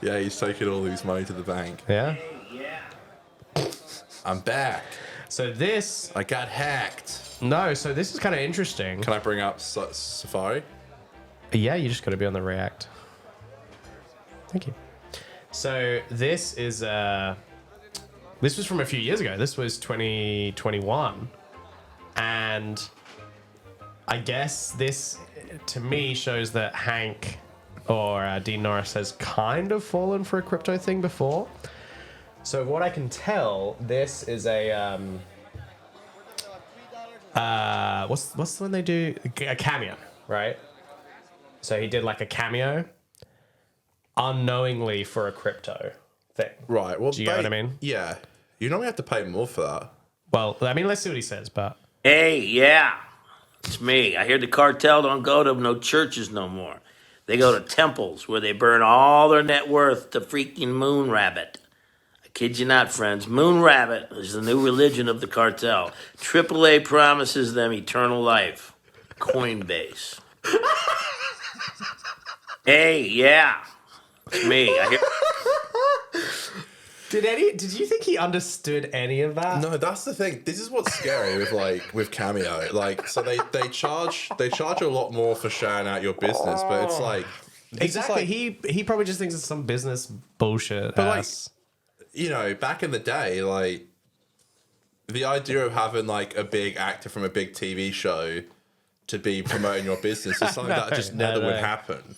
Yeah, he's taking all his money to the bank. Yeah. I'm back. So this. I got hacked. No, so this is kind of interesting. Can I bring up Safari? Yeah, you just got to be on the React. Thank you. So this is this was from a few years ago. This was 2021, and I guess this to me shows that Hank or Dean Norris has kind of fallen for a crypto thing before. So what I can tell, this is a what's the one they do? A cameo, right? So he did like a cameo unknowingly for a crypto thing. Right. Well, do you get what I mean? Yeah. You normally have to pay more for that. Well, I mean, let's see what he says, but... Hey, yeah. It's me. I hear the cartel don't go to no churches no more. They go to temples where they burn all their net worth to freaking Moon Rabbit. I kid you not, friends. Moon Rabbit is the new religion of the cartel. AAA promises them eternal life. Coinbase. Hey, yeah. It's me. I hear... Did you think he understood any of that? No, that's the thing. This is what's scary with Cameo. Like, so they charge a lot more for sharing out your business, but it's like exactly. He probably just thinks it's some business bullshit. But back in the day, like the idea of having like a big actor from a big TV show to be promoting your business is something that just never would happen.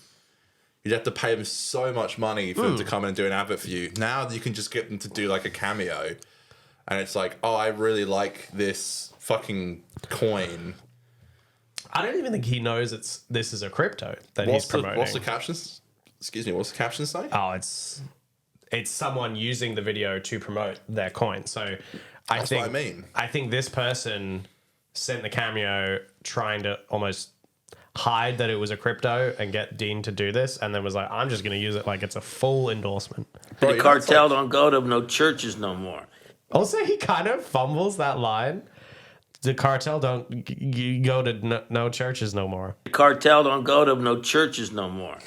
You'd have to pay them so much money for them to come and do an advert for you. Now you can just get them to do like a cameo. And it's like, oh, I really like this fucking coin. I don't even think he knows this is a crypto that he's promoting. What's the captions? Excuse me, what's the caption say? Oh, it's someone using the video to promote their coin. So That's what I mean. I think this person sent the cameo trying to almost hide that it was a crypto and get Dean to do this, and then was like, I'm just going to use it like it's a full endorsement. The cartel don't go to no churches no more. Also, he kind of fumbles that line. The cartel don't go to no churches no more. The cartel don't go to no churches no more.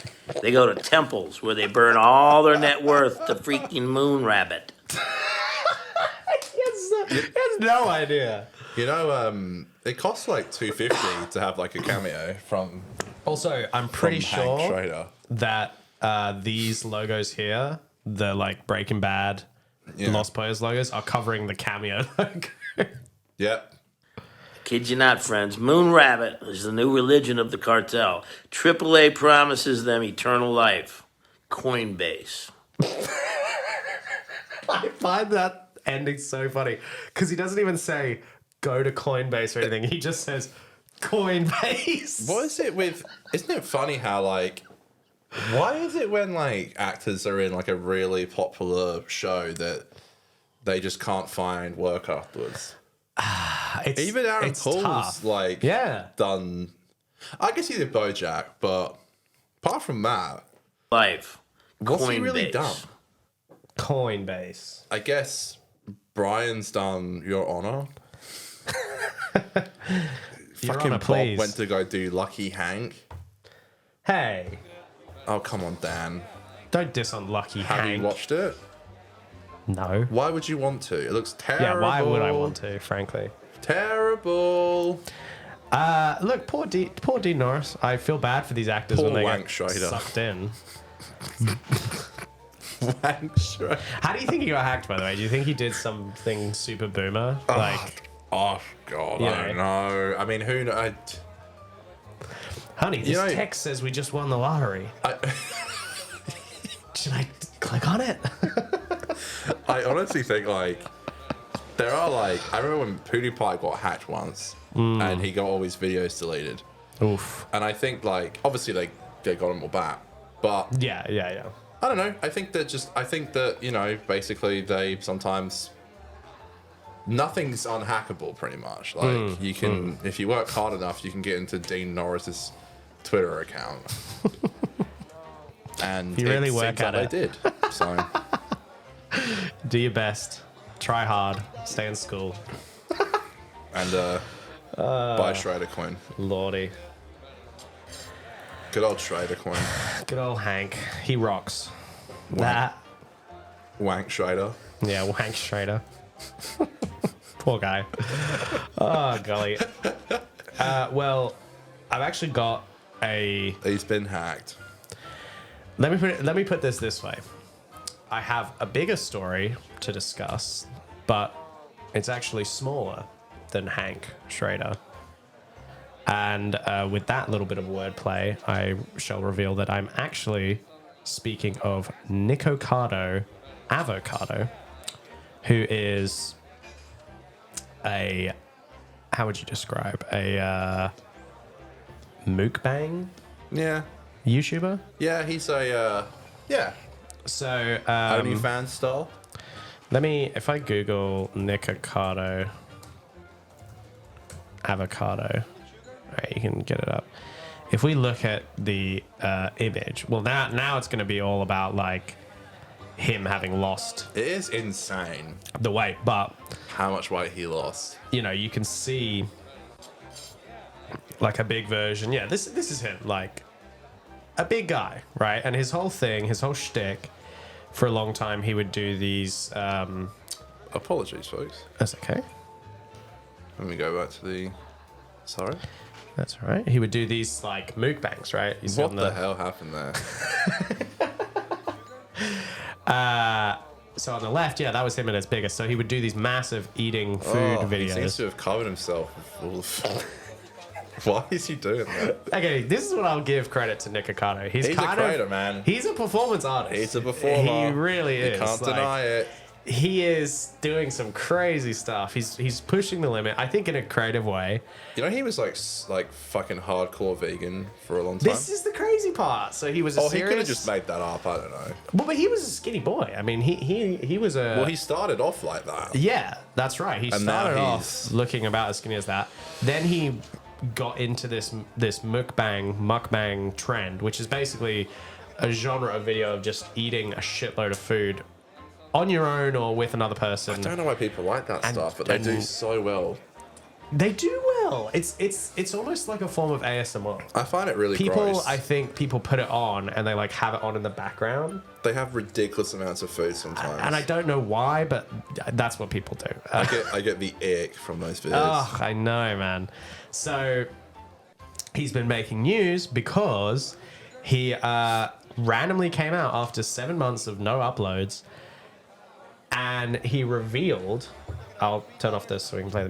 They go to temples where they burn all their net worth to freaking Moon Rabbit. He has no idea. You know, it costs like $250 to have like a cameo from. Also, I'm pretty Hank sure Schrader. that these logos here the like Breaking Bad, Yeah. Lost Boys logos are covering the cameo logo. Yep. Kid you not, friends. Moon Rabbit is the new religion of the cartel. AAA promises them eternal life. Coinbase. I find that ending so funny because he doesn't even say go to Coinbase or anything. He just says Coinbase. What is it with? Isn't it funny how like? Why is it when like actors are in like a really popular show that they just can't find work afterwards? Even Aaron Paul's tough. like done. I guess he did BoJack, but apart from that, Life. what's he really Coinbase. done? Coinbase. I guess Brian's done Your Honor. Fucking Honor, Bob please. went to go do Lucky Hank. Hey, Oh come on, Dan. don't diss on Lucky Have Hank. you watched it? No. Why would you want to? It looks terrible. Yeah, why would I want to, frankly? Terrible. Look, poor Dean Norris. I feel bad for these actors Poor when they Wank get Schrader. sucked in. Wank Schrader. How do you think he got hacked, by the way? Do you think he did something super boomer? Like, Oh God, You I don't know. I mean, who knows? honey, this You know- text says we just won the lottery. Should I click on it? I honestly think like there are like I remember when PewDiePie got hacked once and he got all his videos deleted. Oof. And I think like obviously they got him all back, but Yeah. I don't know. I think that you know basically they sometimes nothing's unhackable pretty much. Like you can if you work hard enough, you can get into Dean Norris's Twitter account. And You really it work seems at like it. they did. So Do your best. Try hard. Stay in school. and buy Schrader coin. Lordy. Good old Schrader coin. Good old Hank. He rocks. That. Wank Schrader. Yeah, Wank Schrader. Poor guy. Oh, golly. Well, I've actually got a... He's been hacked. Let me put this way. I have a bigger story to discuss, but it's actually smaller than Hank Schrader. And with that little bit of wordplay, I shall reveal that I'm actually speaking of Nikocado Avocado, who is a, how would you describe, a mukbang Yeah. YouTuber? Yeah, he's a So OnlyFans style. if I Google Nikocado Avocado, right, you can get it up. If we look at the image, well, now it's going to be all about like him having lost It is insane the weight, but how much weight he lost. you know, you can see like a big version. Yeah, this is him, like a big guy, right? And his whole thing, his whole shtick, for a long time, he would do these. Apologies, folks. That's okay. Let me go back to the. Sorry. That's all right. He would do these like mukbangs, right? He's What on the hell happened there? So on the left, yeah, that was him at his biggest. So he would do these massive eating food He seems videos. to have covered himself with all of. Why is he doing that? Okay, this is what I'll give credit to Nikocado. He's He's kind a creator, of, man. He's a performance artist. He's a performer. He really is. You can't Like, deny it. He is doing some crazy stuff. He's pushing the limit. I think in a creative way. You know, he was like fucking hardcore vegan for a long time. This is the crazy part. So he was a He serious. could have just made that up. I don't know. Well, but he was a skinny boy. I mean, he was a. Well, he started off like that. Yeah, that's right. He And now started off he's- looking about as skinny as that. Then he got into this mukbang trend, which is basically a genre of video of just eating a shitload of food on your own or with another person. I don't know why people like that stuff, but they do so well. They do well. It's almost like a form of ASMR. I find it really People, gross. I think people put it on and they like have it on in the background, They have ridiculous amounts of food sometimes. and I don't know why, but that's what people do. I get the ick from those videos. Oh, I know, man. So he's been making news because he randomly came out after 7 months of no uploads, and he revealed, I'll turn off this so we can play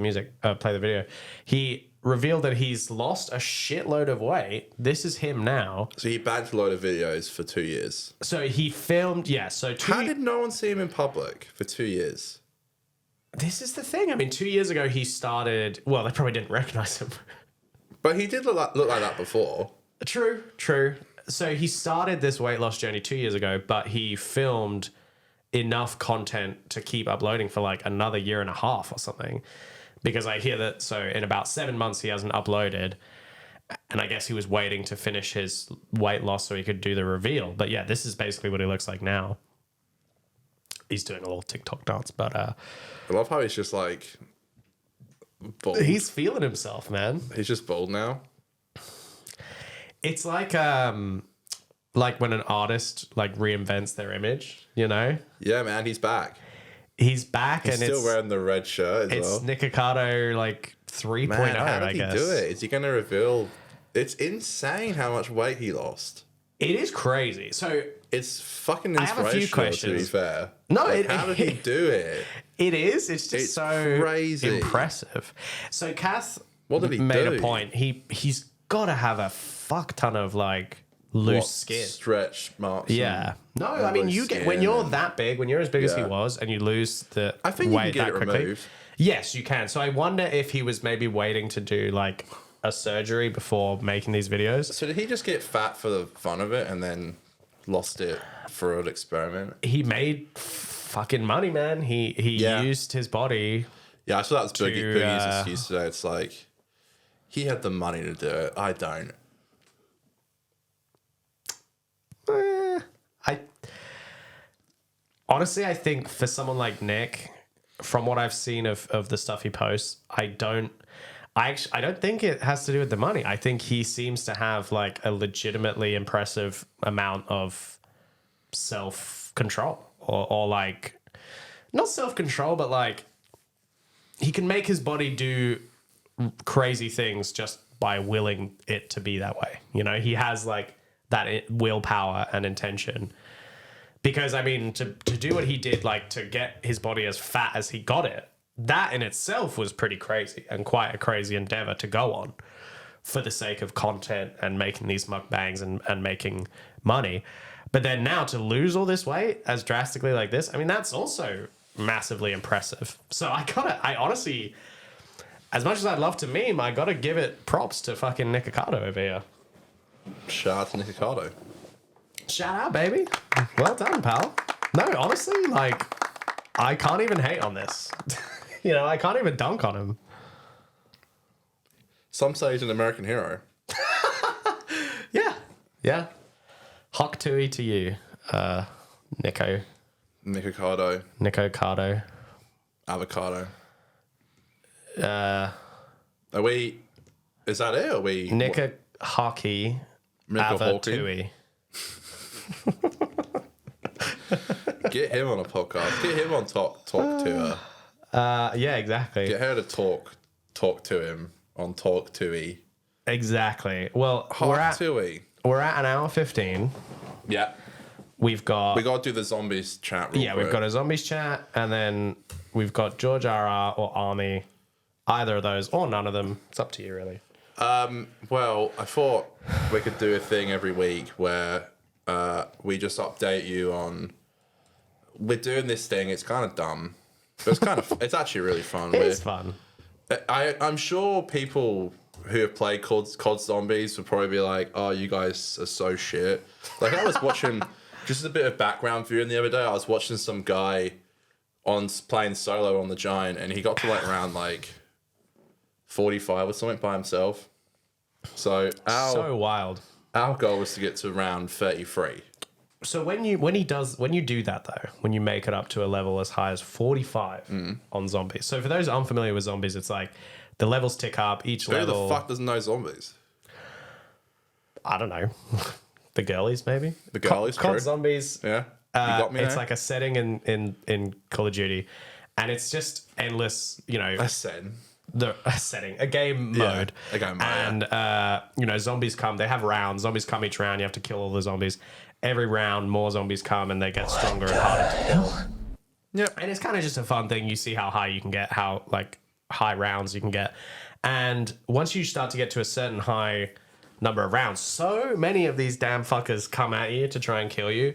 the video. He revealed that he's lost a shitload of weight. This is him now. So he backed a load of videos for 2 years. So he filmed, How did no one see him in public for 2 years? This is the thing. I mean, 2 years ago he started, well, they probably didn't recognize him. But he did look like that before. True. So he started this weight loss journey 2 years ago, but he filmed enough content to keep uploading for like another year and a half or something. Because I hear that, so in about 7 months he hasn't uploaded. And I guess he was waiting to finish his weight loss so he could do the reveal. But yeah, this is basically what he looks like now. He's doing a little TikTok dance, but... I love how he's just like... bald. He's feeling himself, man. He's just bald now. It's like when an artist like reinvents their image, you know? Yeah, man, he's back. He's back, He's and still wearing the red shirt as it's well. Nikocado like 3.0, Man, how did I he guess. do it? Is he going to reveal? It's insane how much weight he lost. It is crazy. So It's fucking I have a few inspirational, to be questions. fair. No, Like, how did he do it? it is. It's just It's so crazy. impressive. So Kath What did he made do? a point. He's got to have a fuck ton of like loose What, skin. stretch marks. Yeah. No, and I mean, loose you get skin when you're and- that big, when you're as big as he Yeah. was, and you lose the I think you weight can get that it quickly. removed. Yes, you can. So I wonder if he was maybe waiting to do like a surgery before making these videos. So did he just get fat for the fun of it and then lost it for an experiment? He made fucking money, man. He Yeah. used his body. Yeah, I saw that was Boogie's uh, excuse today. It's like, he had the money to do it. I don't. Honestly, I think for someone like Nick, from what I've seen of the stuff he posts, I don't think it has to do with the money. I think he seems to have like a legitimately impressive amount of self-control or like not self-control, but like he can make his body do crazy things just by willing it to be that way. You know, he has like that willpower and intention. Because, I mean, to do what he did, like to get his body as fat as he got it, that in itself was pretty crazy and quite a crazy endeavor to go on for the sake of content and making these mukbangs and making money. But then now to lose all this weight as drastically like this, I mean, that's also massively impressive. So I honestly, as much as I'd love to meme, I gotta give it props to fucking Nikocado over here. Shout out to Nikocado. Shout out, baby. Well done, pal. No, honestly, like, I can't even hate on this. You know, I can't even dunk on him. Some say he's an American hero. Yeah. Hock Tuah to you, Nikocado. Nikocado. Avocado. Are we... Is that it? Or are we... Nika Hockey. Nika Ava Hawkey? Tuah. Get him on a podcast. Get him on talk to her. Yeah, exactly. Get her to talk to him on Talk Tuah. Exactly. Well, we're at an hour 15. Yeah. We got to do the zombies chat real quick. we've got a zombies chat, and then we've got George RR or Army. Either of those, or none of them. It's up to you, really. Well, I thought we could do a thing every week where we just update you on... We're doing this thing. It's kind of dumb. But it's kind of... It's actually really fun. It's fun. I'm sure people who have played COD Zombies would probably be like, oh, you guys are so shit. Like, I was watching... Just a bit of background viewing the other day. I was watching some guy playing solo on the Giant, and he got to like around like 45 or something by himself. So wild. Our goal was to get to around 33. So when you do that though, when you make it up to a level as high as 45 on zombies. So for those unfamiliar with zombies, it's like the levels tick up each level. Who the fuck doesn't know zombies? I don't know. The girlies, maybe. The girlies, COD true. Zombies. Yeah, you got me It's there. like a setting in Call of Duty, and it's just endless. You know, A setting. A game mode. a game mode, And you know, zombies come. They have rounds. Zombies come each round. You have to kill all the zombies. every round more zombies come and they get stronger and harder to kill. Yep. And it's kind of just a fun thing. You see how high you can get, how like high rounds you can get. And once you start to get to a certain high number of rounds, so many of these damn fuckers come at you to try and kill you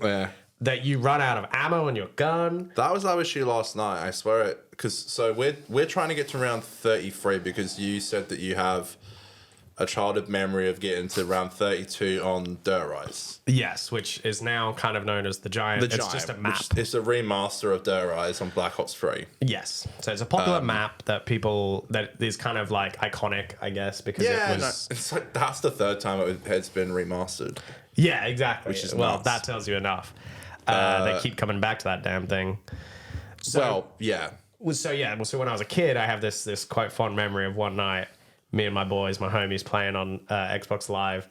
that you run out of ammo on your gun. That was our issue last night. I swear it. Because so we're trying to get to round 33 because you said that you have a childhood memory of getting to round 32 on Dirt Rise. Yes, which is now kind of known as the Giant. It's just a map. It's a remaster of Dirt Rise on Black Ops 3. Yes. So it's a popular map that is kind of like iconic, I guess, because it was... it's like, that's the third time it's been remastered. Yeah, exactly. Which is well, nuts. that tells you enough. They keep coming back to that damn thing. So when I was a kid, I have this quite fond memory of one night, me and my boys, my homies, playing on Xbox Live,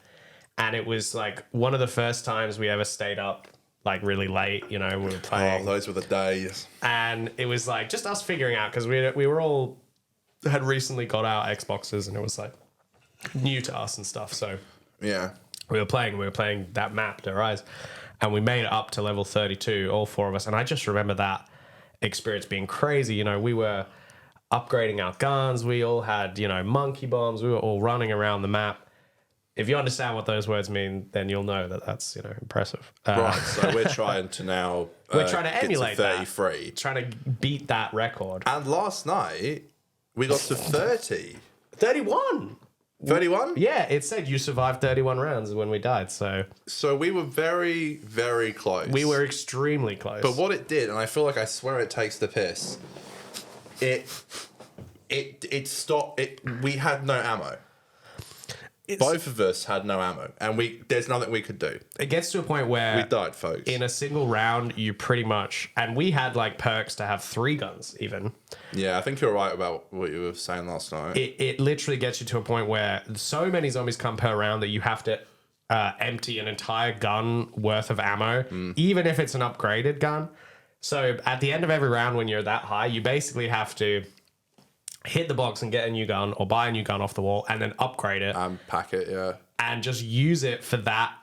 and it was like one of the first times we ever stayed up like really late. You know, we were playing. Oh, those were the days. And it was like just us figuring out because we were all had recently got our Xboxes, and it was like new to us and stuff. So yeah, we were playing that map, The Rise, and we made it up to level 32, all four of us. And I just remember that experience being crazy. You know, we were upgrading our guns. We all had, monkey bombs. We were all running around the map. If you understand what those words mean, then you'll know that that's, impressive. Right, so we're trying to now we're trying to emulate get to 33. That. Trying to beat that record. And last night, we got to 30. 31! 31? Yeah, it said you survived 31 rounds when we died, so we were very, very close. We were extremely close. But what it did, and I feel like I swear it takes the piss, it stopped. We had no ammo. Both of us had no ammo, and there's nothing we could do. It gets to a point where we died, folks. In a single round, you pretty much, and we had like perks to have 3 guns even. Yeah, I think you're right about what you were saying last night. It literally gets you to a point where so many zombies come per round that you have to empty an entire gun worth of ammo, even if it's an upgraded gun. So at the end of every round, when you're that high, you basically have to hit the box and get a new gun or buy a new gun off the wall and then upgrade it. Pack it, yeah. And just use it for that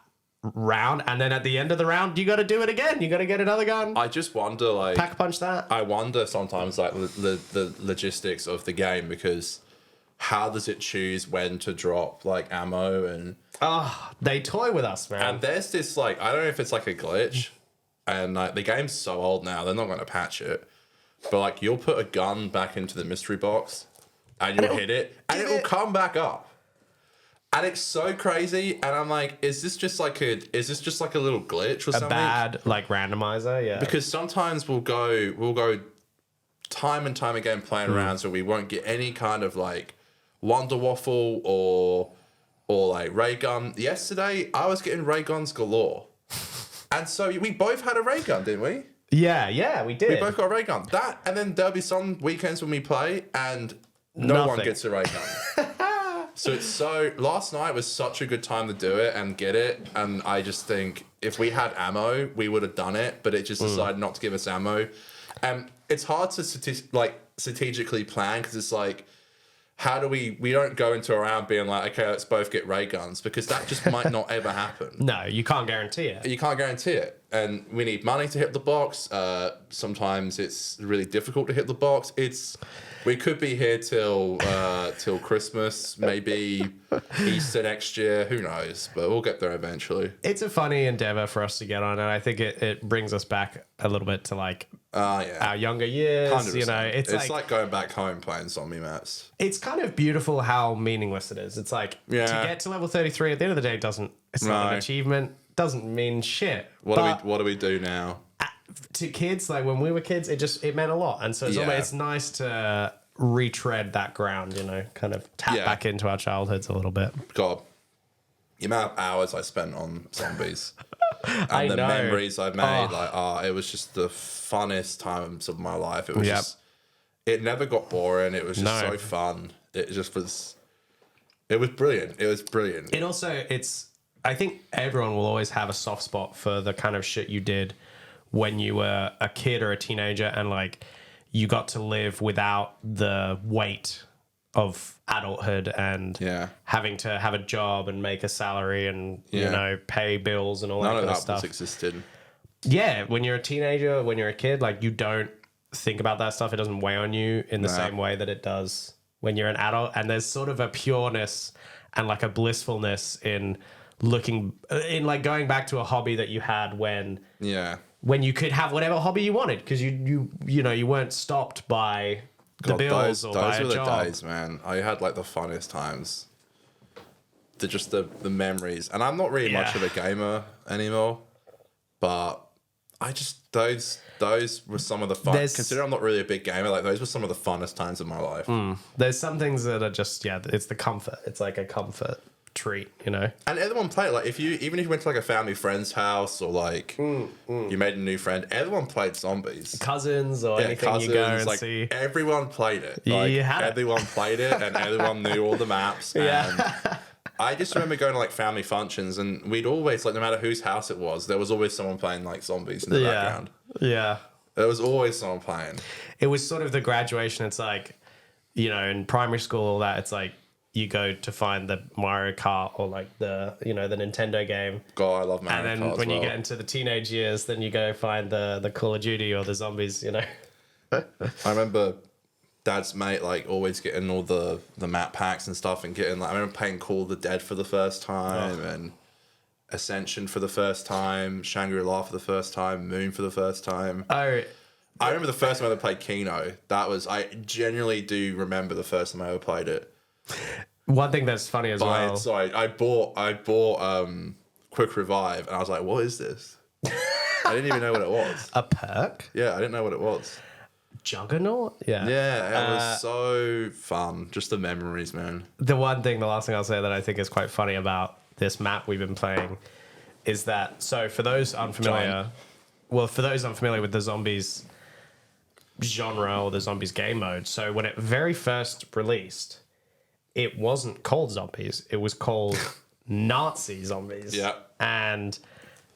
round. And then at the end of the round, you got to do it again. You got to get another gun. I just wonder, like... Pack punch that. I wonder sometimes, like, the logistics of the game, because how does it choose when to drop, like, ammo and... Oh, they toy with us, man. And there's this, like... I don't know if it's, like, a glitch. And, like, the game's so old now, they're not going to patch it. But, like, you'll put a gun back into the mystery box, and you'll hit it, and it will come back up. And it's so crazy, and I'm like, is this just like a little glitch or something? A bad, like, randomizer, yeah. Because sometimes we'll go time and time again playing rounds where we won't get any kind of, like, Wonder Waffle or like, ray gun. Yesterday, I was getting ray guns galore. And so we both had a ray gun, didn't we? Yeah, we did. We both got a ray gun. That, and then there'll be some weekends when we play and no one gets a ray gun. So last night was such a good time to do it and get it. And I just think if we had ammo, we would have done it, but it just decided not to give us ammo. And it's hard to strategically plan because it's like, how do we don't go into a round being like, okay, let's both get ray guns, because that just might not ever happen. No, you can't guarantee it. You can't guarantee it. And we need money to hit the box. Sometimes it's really difficult to hit the box. We could be here till Christmas, maybe Easter next year. Who knows? But we'll get there eventually. It's a funny endeavor for us to get on, and I think it brings us back a little bit to like our younger years. 100%. It's like going back home playing zombie maps. It's kind of beautiful how meaningless it is. It's like to get to level 33 at the end of the day it's not an achievement. Doesn't mean shit. What do we do now? To kids, like when we were kids, it meant a lot, and so it's nice to retread that ground, kind of tap back into our childhoods a little bit. God, the amount of hours I spent on zombies and the memories I've made, it was just the funnest times of my life. It was it never got boring. It was just so fun. It just was. It was brilliant. It was brilliant. And also, I think everyone will always have a soft spot for the kind of shit you did when you were a kid or a teenager, and like you got to live without the weight of adulthood and Yeah. having to have a job and make a salary and you Yeah. know pay bills and all None that of kind of that stuff. existed. Yeah, when you're a teenager, when you're a kid, like you don't think about that stuff. It doesn't weigh on you in the same way that it does when you're an adult. And there's sort of a pureness and like a blissfulness in like going back to a hobby that you had when you could have whatever hobby you wanted because you weren't stopped by the bills or by a those were job. the days, man. I had like the funnest times. The memories, and I'm not really much of a gamer anymore, but I just those were some of the fun. Considering I'm not really a big gamer, like those were some of the funnest times of my life. There's some things that are just it's the comfort. It's like a comfort treat, you know. And everyone played. Like even if you went to like a family friend's house or like you made a new friend, everyone played Zombies. Cousins or anything you go and like, see. Everyone played it. Like everyone played it, and everyone knew all the maps. And I just remember going to like family functions, and we'd always like, no matter whose house it was, there was always someone playing like Zombies in the background. Yeah. There was always someone playing. It was sort of the graduation. It's like, you know, in primary school, all that. It's like you go to find the Mario Kart or like the Nintendo game. God, I love Mario Kart. And then when you get into the teenage years, then you go find the Call of Duty or the Zombies. You know. I remember Dad's mate like always getting all the map packs and stuff, and getting like I remember playing Call of the Dead for the first time and Ascension for the first time, Shangri-La for the first time, Moon for the first time. Oh, I remember the first time I ever played Kino. I genuinely do remember the first time I ever played it. one thing that's funny as well. Sorry, I bought Quick Revive, and I was like, "What is this?" I didn't even know what it was. A perk? Yeah, I didn't know what it was. Juggernaut? Yeah. Yeah, it was so fun. Just the memories, man. The last thing I'll say that I think is quite funny about this map we've been playing is that, so for those unfamiliar with the Zombies genre or the Zombies game mode, so when it very first released, it wasn't called Zombies. It was called Nazi Zombies. Yeah. And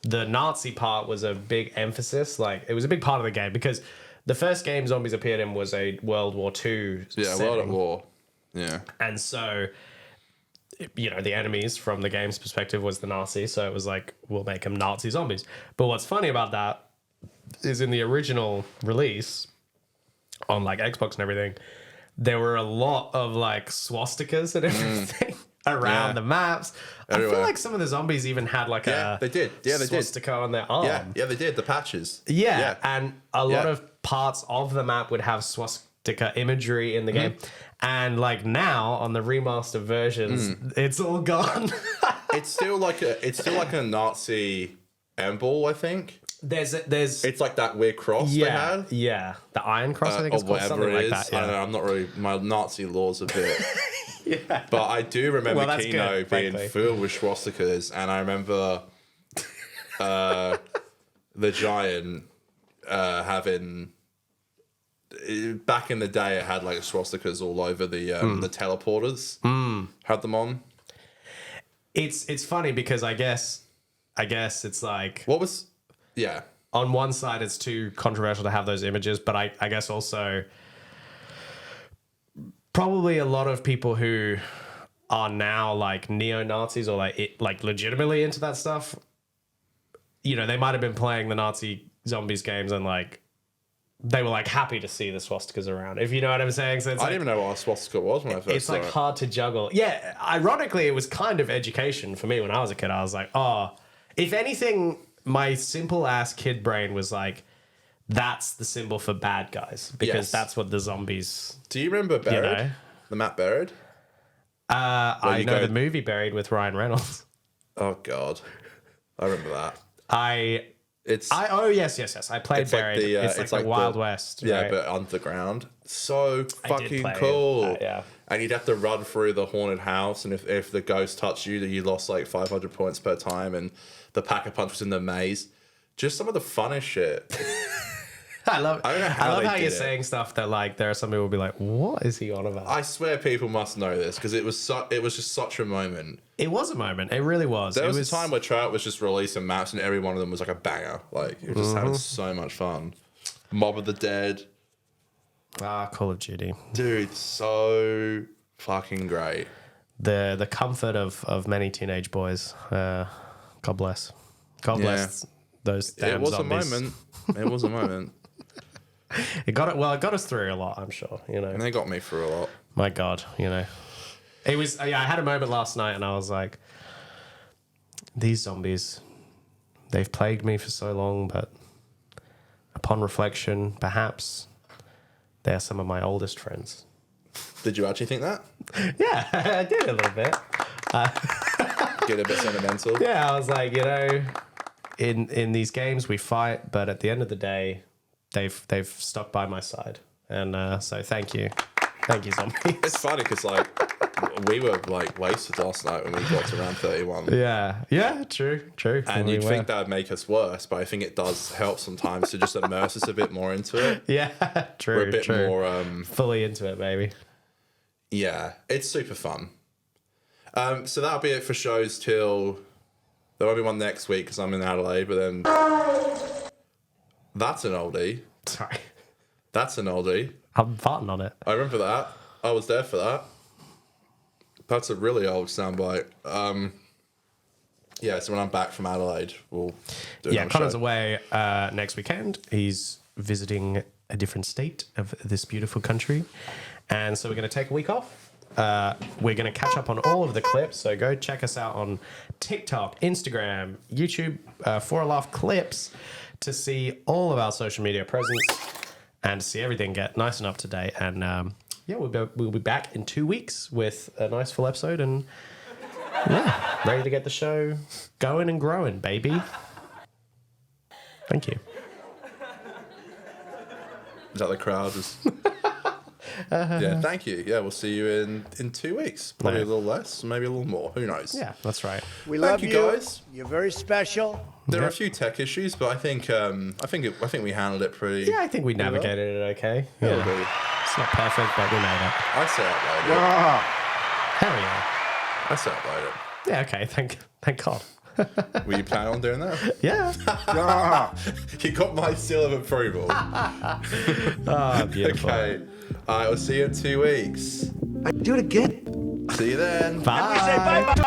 the Nazi part was a big emphasis. Like, it was a big part of the game because the first game Zombies appeared in was a World War II setting. World at War. Yeah. And so, you know, the enemies from the game's perspective was the Nazis. So it was like, we'll make them Nazi zombies. But what's funny about that is in the original release on like Xbox and everything, there were a lot of like swastikas and everything around the maps. Everywhere. I feel like some of the zombies even had like they did. Yeah, they did. swastika on their arm. Yeah, they did. The patches. Yeah. And a lot of parts of the map would have swastika imagery in the game. And like now on the remastered versions, it's all gone. It's still like a Nazi emblem, I think. There's It's like that weird cross they had. Yeah. The Iron Cross, I think it's or called whatever something it like is. that. Yeah. I don't know. I'm not really. My Nazi laws a bit. But I do remember that's Kino good, being frankly. filled with swastikas, and I remember the Giant having. Back in the day, it had like swastikas all over the teleporters. Had them on. It's funny because I guess it's like What was? Yeah. on one side it's too controversial to have those images, but I guess also probably a lot of people who are now like neo-Nazis or like legitimately into that stuff, you know, they might have been playing the Nazi Zombies games and like they were like happy to see the swastikas around, if you know what I'm saying. So it's I like, didn't even know what a swastika was when I first it's saw like it. hard to juggle. Yeah, ironically, it was kind of education for me when I was a kid. I was like, oh, if anything, my simple ass kid brain was like, that's the symbol for bad guys because Yes. that's what the zombies. Do you remember Buried? know? The map Buried? I you know go- the movie Buried with Ryan Reynolds. Oh God, I remember that. Yes. I played It's like Buried. the, it's it's like like the Wild the- West. Yeah, right? but underground. So I did fucking play cool. that, yeah. And you'd have to run through the haunted house, and if the ghost touched you, then you lost like 500 points per time, and the pack-a-punch was in the maze. Just some of the funnest shit. I love I don't know how how they you're did it. saying stuff that like there are some people who will be like, what is he on about? I swear people must know this because it was just such a moment. It was a moment. It really was. There It was a time where Trout was just releasing maps, and every one of them was like a banger. Like you were just having so much fun. Mob of the Dead. Call of Duty. Dude, so Fucking great. The comfort of many teenage boys. God bless. God bless those damn It was zombies. a moment. It was a moment. It got us through a lot, I'm sure, you know. And they got me through a lot. My God, you know. It was, I had a moment last night and I was like, these zombies, they've plagued me for so long, but upon reflection, perhaps they're some of my oldest friends. Did you actually think that? Yeah, I did a little bit. Get a bit sentimental? Yeah, I was like, you know, in these games we fight, but at the end of the day, they've stuck by my side. And so thank you. Thank you, zombies. It's funny because, like, we were, like, wasted last night when we got to round 31. Yeah, true. And you'd think that would make us worse, but I think it does help sometimes to just immerse us a bit more into it. Yeah, true. We're a bit more... fully into it, baby. Yeah, it's super fun. So that'll be it for shows till... There won't be one next week because I'm in Adelaide, but then... That's an oldie. Sorry. That's an oldie. I'm farting on it. I remember that. I was there for that. That's a really old soundbite. Yeah, so when I'm back from Adelaide, we'll do another Connor's show. away next weekend. He's visiting a different state of this beautiful country. And so we're going to take a week off. We're going to catch up on all of the clips. So go check us out on TikTok, Instagram, YouTube, For a Laugh Clips to see all of our social media presence and to see everything get nice and up to date. And we'll be back in 2 weeks with a nice full episode and ready to get the show going and growing, baby. Thank you. Is that the crowd? Yeah, thank you. Yeah, we'll see you in 2 weeks. Probably a little less, maybe a little more. Who knows? Yeah, that's right. We Thank love you, you. guys. You're very special. There are a few tech issues, but I think we handled it pretty. Yeah, I think we navigated it okay. Yeah. Yeah. It's not perfect, but we made it. I say upload it. Ah, Hell yeah. I say upload it. Yeah, okay. Thank God. Were you planning on doing that? Yeah. ah. You got my seal of approval. Oh, beautiful. Okay. All right, we'll see you in 2 weeks. Do it again. See you then. Bye. Say bye-bye.